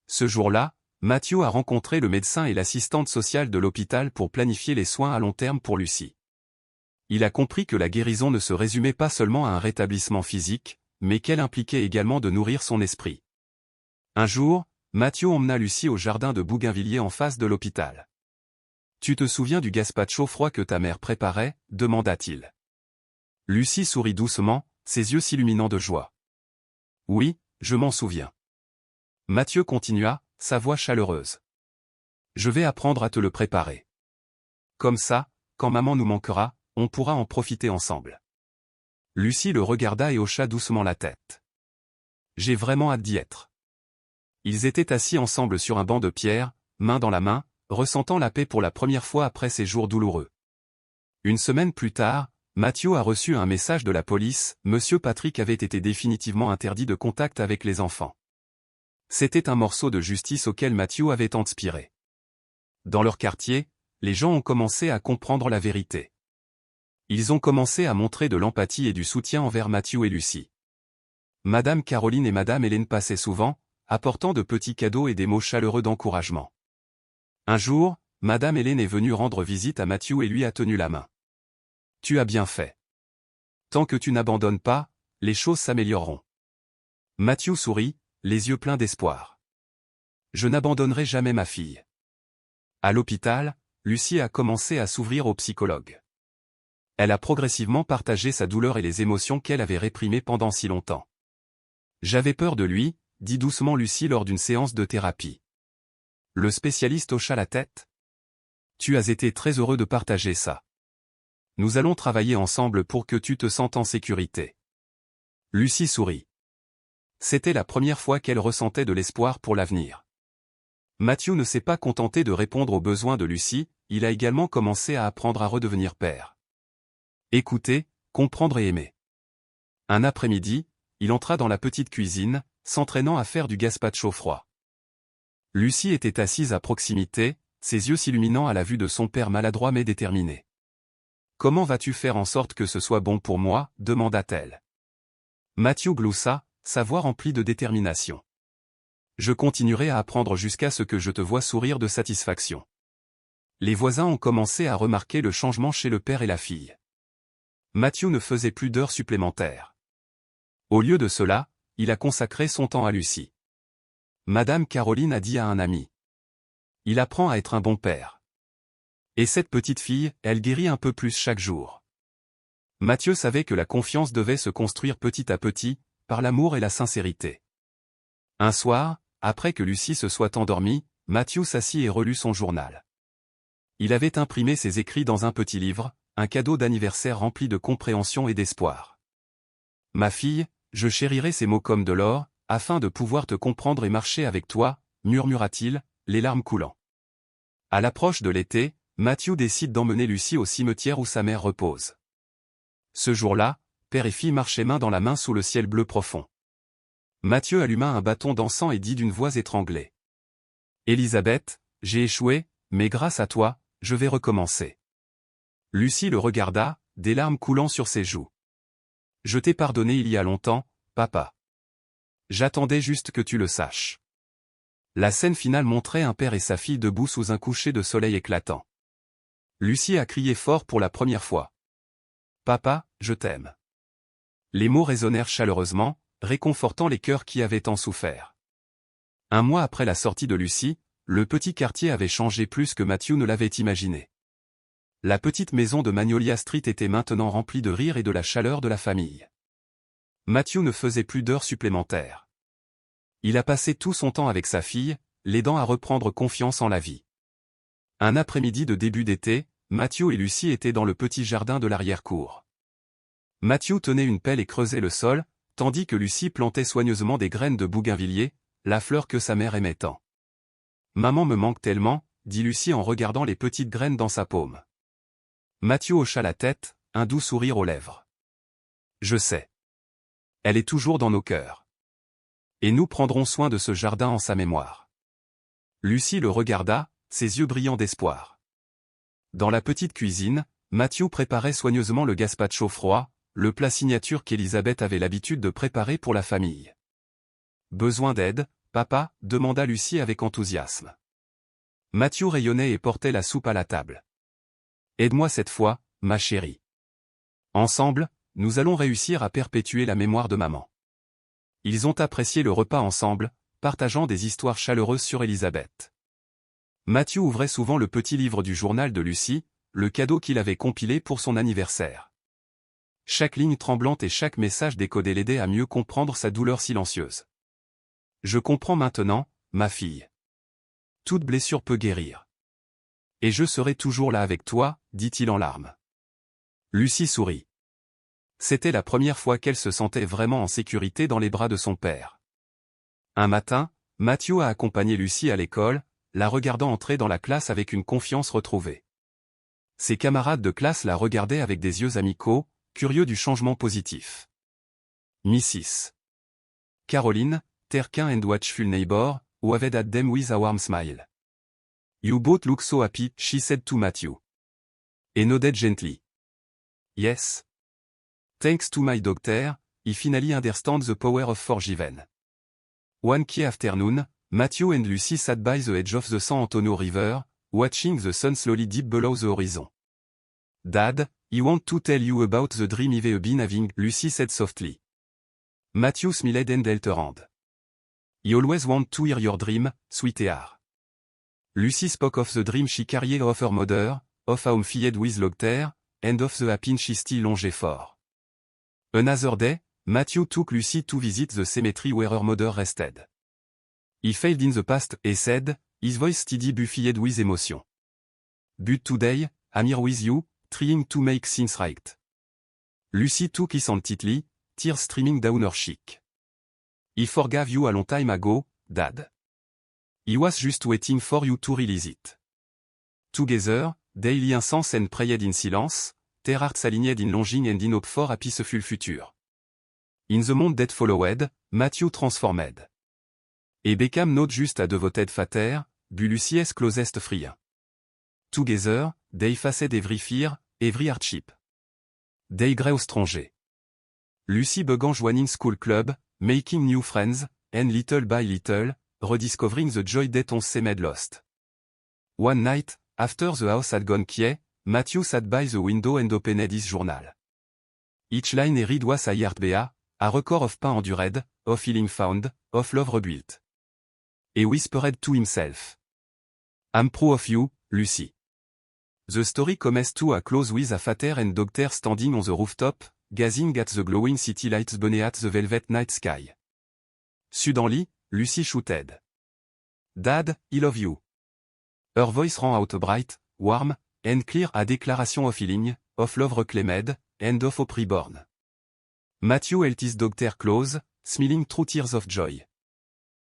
[SPEAKER 1] Ce jour-là, Mathieu a rencontré le médecin et l'assistante sociale de l'hôpital pour planifier les soins à long terme pour Lucie. Il a compris que la guérison ne se résumait pas seulement à un rétablissement physique, mais qu'elle impliquait également de nourrir son esprit. Un jour, Mathieu emmena Lucie au jardin de Bougainvilliers en face de l'hôpital. « Tu te souviens du gazpacho froid que ta mère préparait » demanda-t-il. Lucie sourit doucement, ses yeux s'illuminant de joie. « Oui, je m'en souviens. » Mathieu continua, sa voix chaleureuse. « Je vais apprendre à te le préparer. Comme ça, quand maman nous manquera, on pourra en profiter ensemble. » Lucie le regarda et hocha doucement la tête. « J'ai vraiment hâte d'y être. » Ils étaient assis ensemble sur un banc de pierre, main dans la main, ressentant la paix pour la première fois après ces jours douloureux. Une semaine plus tard, Mathieu a reçu un message de la police, Monsieur Patrick avait été définitivement interdit de contact avec les enfants. C'était un morceau de justice auquel Mathieu avait tant aspiré. Dans leur quartier, les gens ont commencé à comprendre la vérité. Ils ont commencé à montrer de l'empathie et du soutien envers Mathieu et Lucie. Madame Caroline et Madame Hélène passaient souvent, apportant de petits cadeaux et des mots chaleureux d'encouragement. Un jour, Madame Hélène est venue rendre visite à Mathieu et lui a tenu la main. « Tu as bien fait. Tant que tu n'abandonnes pas, les choses s'amélioreront. » Mathieu sourit, les yeux pleins d'espoir. « Je n'abandonnerai jamais ma fille. » À l'hôpital, Lucie a commencé à s'ouvrir au psychologue. Elle a progressivement partagé sa douleur et les émotions qu'elle avait réprimées pendant si longtemps. « J'avais peur de lui » dit doucement Lucie lors d'une séance de thérapie. Le spécialiste hocha la tête. « Tu as été très heureux de partager ça. Nous allons travailler ensemble pour que tu te sentes en sécurité. » Lucie sourit. C'était la première fois qu'elle ressentait de l'espoir pour l'avenir. Mathieu ne s'est pas contenté de répondre aux besoins de Lucie, il a également commencé à apprendre à redevenir père. Écouter, comprendre et aimer. Un après-midi, il entra dans la petite cuisine, s'entraînant à faire du gazpacho froid. Lucie était assise à proximité, ses yeux s'illuminant à la vue de son père maladroit mais déterminé. « Comment vas-tu faire en sorte que ce soit bon pour moi » demanda-t-elle. Mathieu gloussa, sa voix remplie de détermination. « Je continuerai à apprendre jusqu'à ce que je te vois sourire de satisfaction. » Les voisins ont commencé à remarquer le changement chez le père et la fille. Mathieu ne faisait plus d'heures supplémentaires. Au lieu de cela, il a consacré son temps à Lucie. Madame Caroline a dit à un ami. « Il apprend à être un bon père. Et cette petite fille, elle guérit un peu plus chaque jour. » Mathieu savait que la confiance devait se construire petit à petit, par l'amour et la sincérité. Un soir, après que Lucie se soit endormie, Mathieu s'assit et relut son journal. Il avait imprimé ses écrits dans un petit livre, un cadeau d'anniversaire rempli de compréhension et d'espoir. « Ma fille, je chérirai ces mots comme de l'or, afin de pouvoir te comprendre et marcher avec toi, » murmura-t-il, les larmes coulant. À l'approche de l'été, Mathieu décide d'emmener Lucie au cimetière où sa mère repose. Ce jour-là, père et fille marchaient main dans la main sous le ciel bleu profond. Mathieu alluma un bâton d'encens et dit d'une voix étranglée. « Élisabeth, j'ai échoué, mais grâce à toi, je vais recommencer. » Lucie le regarda, des larmes coulant sur ses joues. « Je t'ai pardonné il y a longtemps, papa. J'attendais juste que tu le saches. » La scène finale montrait un père et sa fille debout sous un coucher de soleil éclatant. Lucie a crié fort pour la première fois. « Papa, je t'aime. » Les mots résonnèrent chaleureusement, réconfortant les cœurs qui avaient tant souffert. Un mois après la sortie de Lucie, le petit quartier avait changé plus que Mathieu ne l'avait imaginé. La petite maison de Magnolia Street était maintenant remplie de rire et de la chaleur de la famille. Mathieu ne faisait plus d'heures supplémentaires. Il a passé tout son temps avec sa fille, l'aidant à reprendre confiance en la vie. Un après-midi de début d'été, Mathieu et Lucie étaient dans le petit jardin de l'arrière-cour. Mathieu tenait une pelle et creusait le sol, tandis que Lucie plantait soigneusement des graines de bougainvilliers, la fleur que sa mère aimait tant. « Maman me manque tellement » dit Lucie en regardant les petites graines dans sa paume. Mathieu hocha la tête, un doux sourire aux lèvres. « Je sais. Elle est toujours dans nos cœurs. Et nous prendrons soin de ce jardin en sa mémoire. » Lucie le regarda, ses yeux brillants d'espoir. Dans la petite cuisine, Mathieu préparait soigneusement le gazpacho froid, le plat signature qu'Élisabeth avait l'habitude de préparer pour la famille. « Besoin d'aide, papa » demanda Lucie avec enthousiasme. Mathieu rayonnait et portait la soupe à la table. « Aide-moi cette fois, ma chérie. Ensemble, nous allons réussir à perpétuer la mémoire de maman. » Ils ont apprécié le repas ensemble, partageant des histoires chaleureuses sur Elizabeth. Matthew ouvrait souvent le petit livre du journal de Lucy, le cadeau qu'il avait compilé pour son anniversaire. Chaque ligne tremblante et chaque message décodé l'aidait à mieux comprendre sa douleur silencieuse. « Je comprends maintenant, ma fille. Toute blessure peut guérir. Et je serai toujours là avec toi, dit-il en larmes. » Lucy sourit. C'était la première fois qu'elle se sentait vraiment en sécurité dans les bras de son père. Un matin, Matthew a accompagné Lucy à l'école, la regardant entrer dans la classe avec une confiance retrouvée. Ses camarades de classe la regardaient avec des yeux amicaux, curieux du changement positif. Mrs. Caroline, Terkin and watchful neighbor, waved at them with a warm smile. You both look so happy, she said to Matthew. He nodded gently. Yes. Thanks to my doctor, he finally understands the power of forgiven. One key afternoon, Matthew and Lucy sat by the edge of the San Antonio River, watching the sun slowly dip below the horizon. Dad, I want to tell you about the dream I've been having, Lucy said softly. Matthew smiled and held her hand. I always want to hear your dream, sweetheart. Lucy spoke of the dream she carried of her mother, of how fied with laughter, and of the happiness she still longed for. Another day, Matthew took Lucy to visit the cemetery where her mother rested. He failed in the past, he said, his voice steady but filled with emotion. But today, I'm here with you, trying to make things right. Lucy took his hand tightly, tears streaming down her cheek. He forgave you a long time ago, Dad. He was just waiting for you to release it. Together, they listened incense and prayed in silence, their hearts aligned in longing and in hope for a peaceful future. In the month that followed, Matthew transformed. He became not just a devoted father, but Lucy's closest friend. Together, they faced every fear, every hardship. They grew stronger. Lucy began joining school club, making new friends, and little by little, rediscovering the joy that once seemed lost. One night, after the house had gone quiet, Matthew sat by the window and opened his journal. Each line he read was a heartbeat, a record of pain endured, of healing found, of love rebuilt. He whispered to himself. I'm proud of you, Lucy. The story comes to a close with a father and daughter standing on the rooftop, gazing at the glowing city lights beneath the velvet night sky. Suddenly, Lucy shouted. Dad, I love you. Her voice rang out bright, warm, and clear, a declaration of healing, of love reclaimed, and of hope reborn. Matthew held his daughter close, smiling through tears of joy.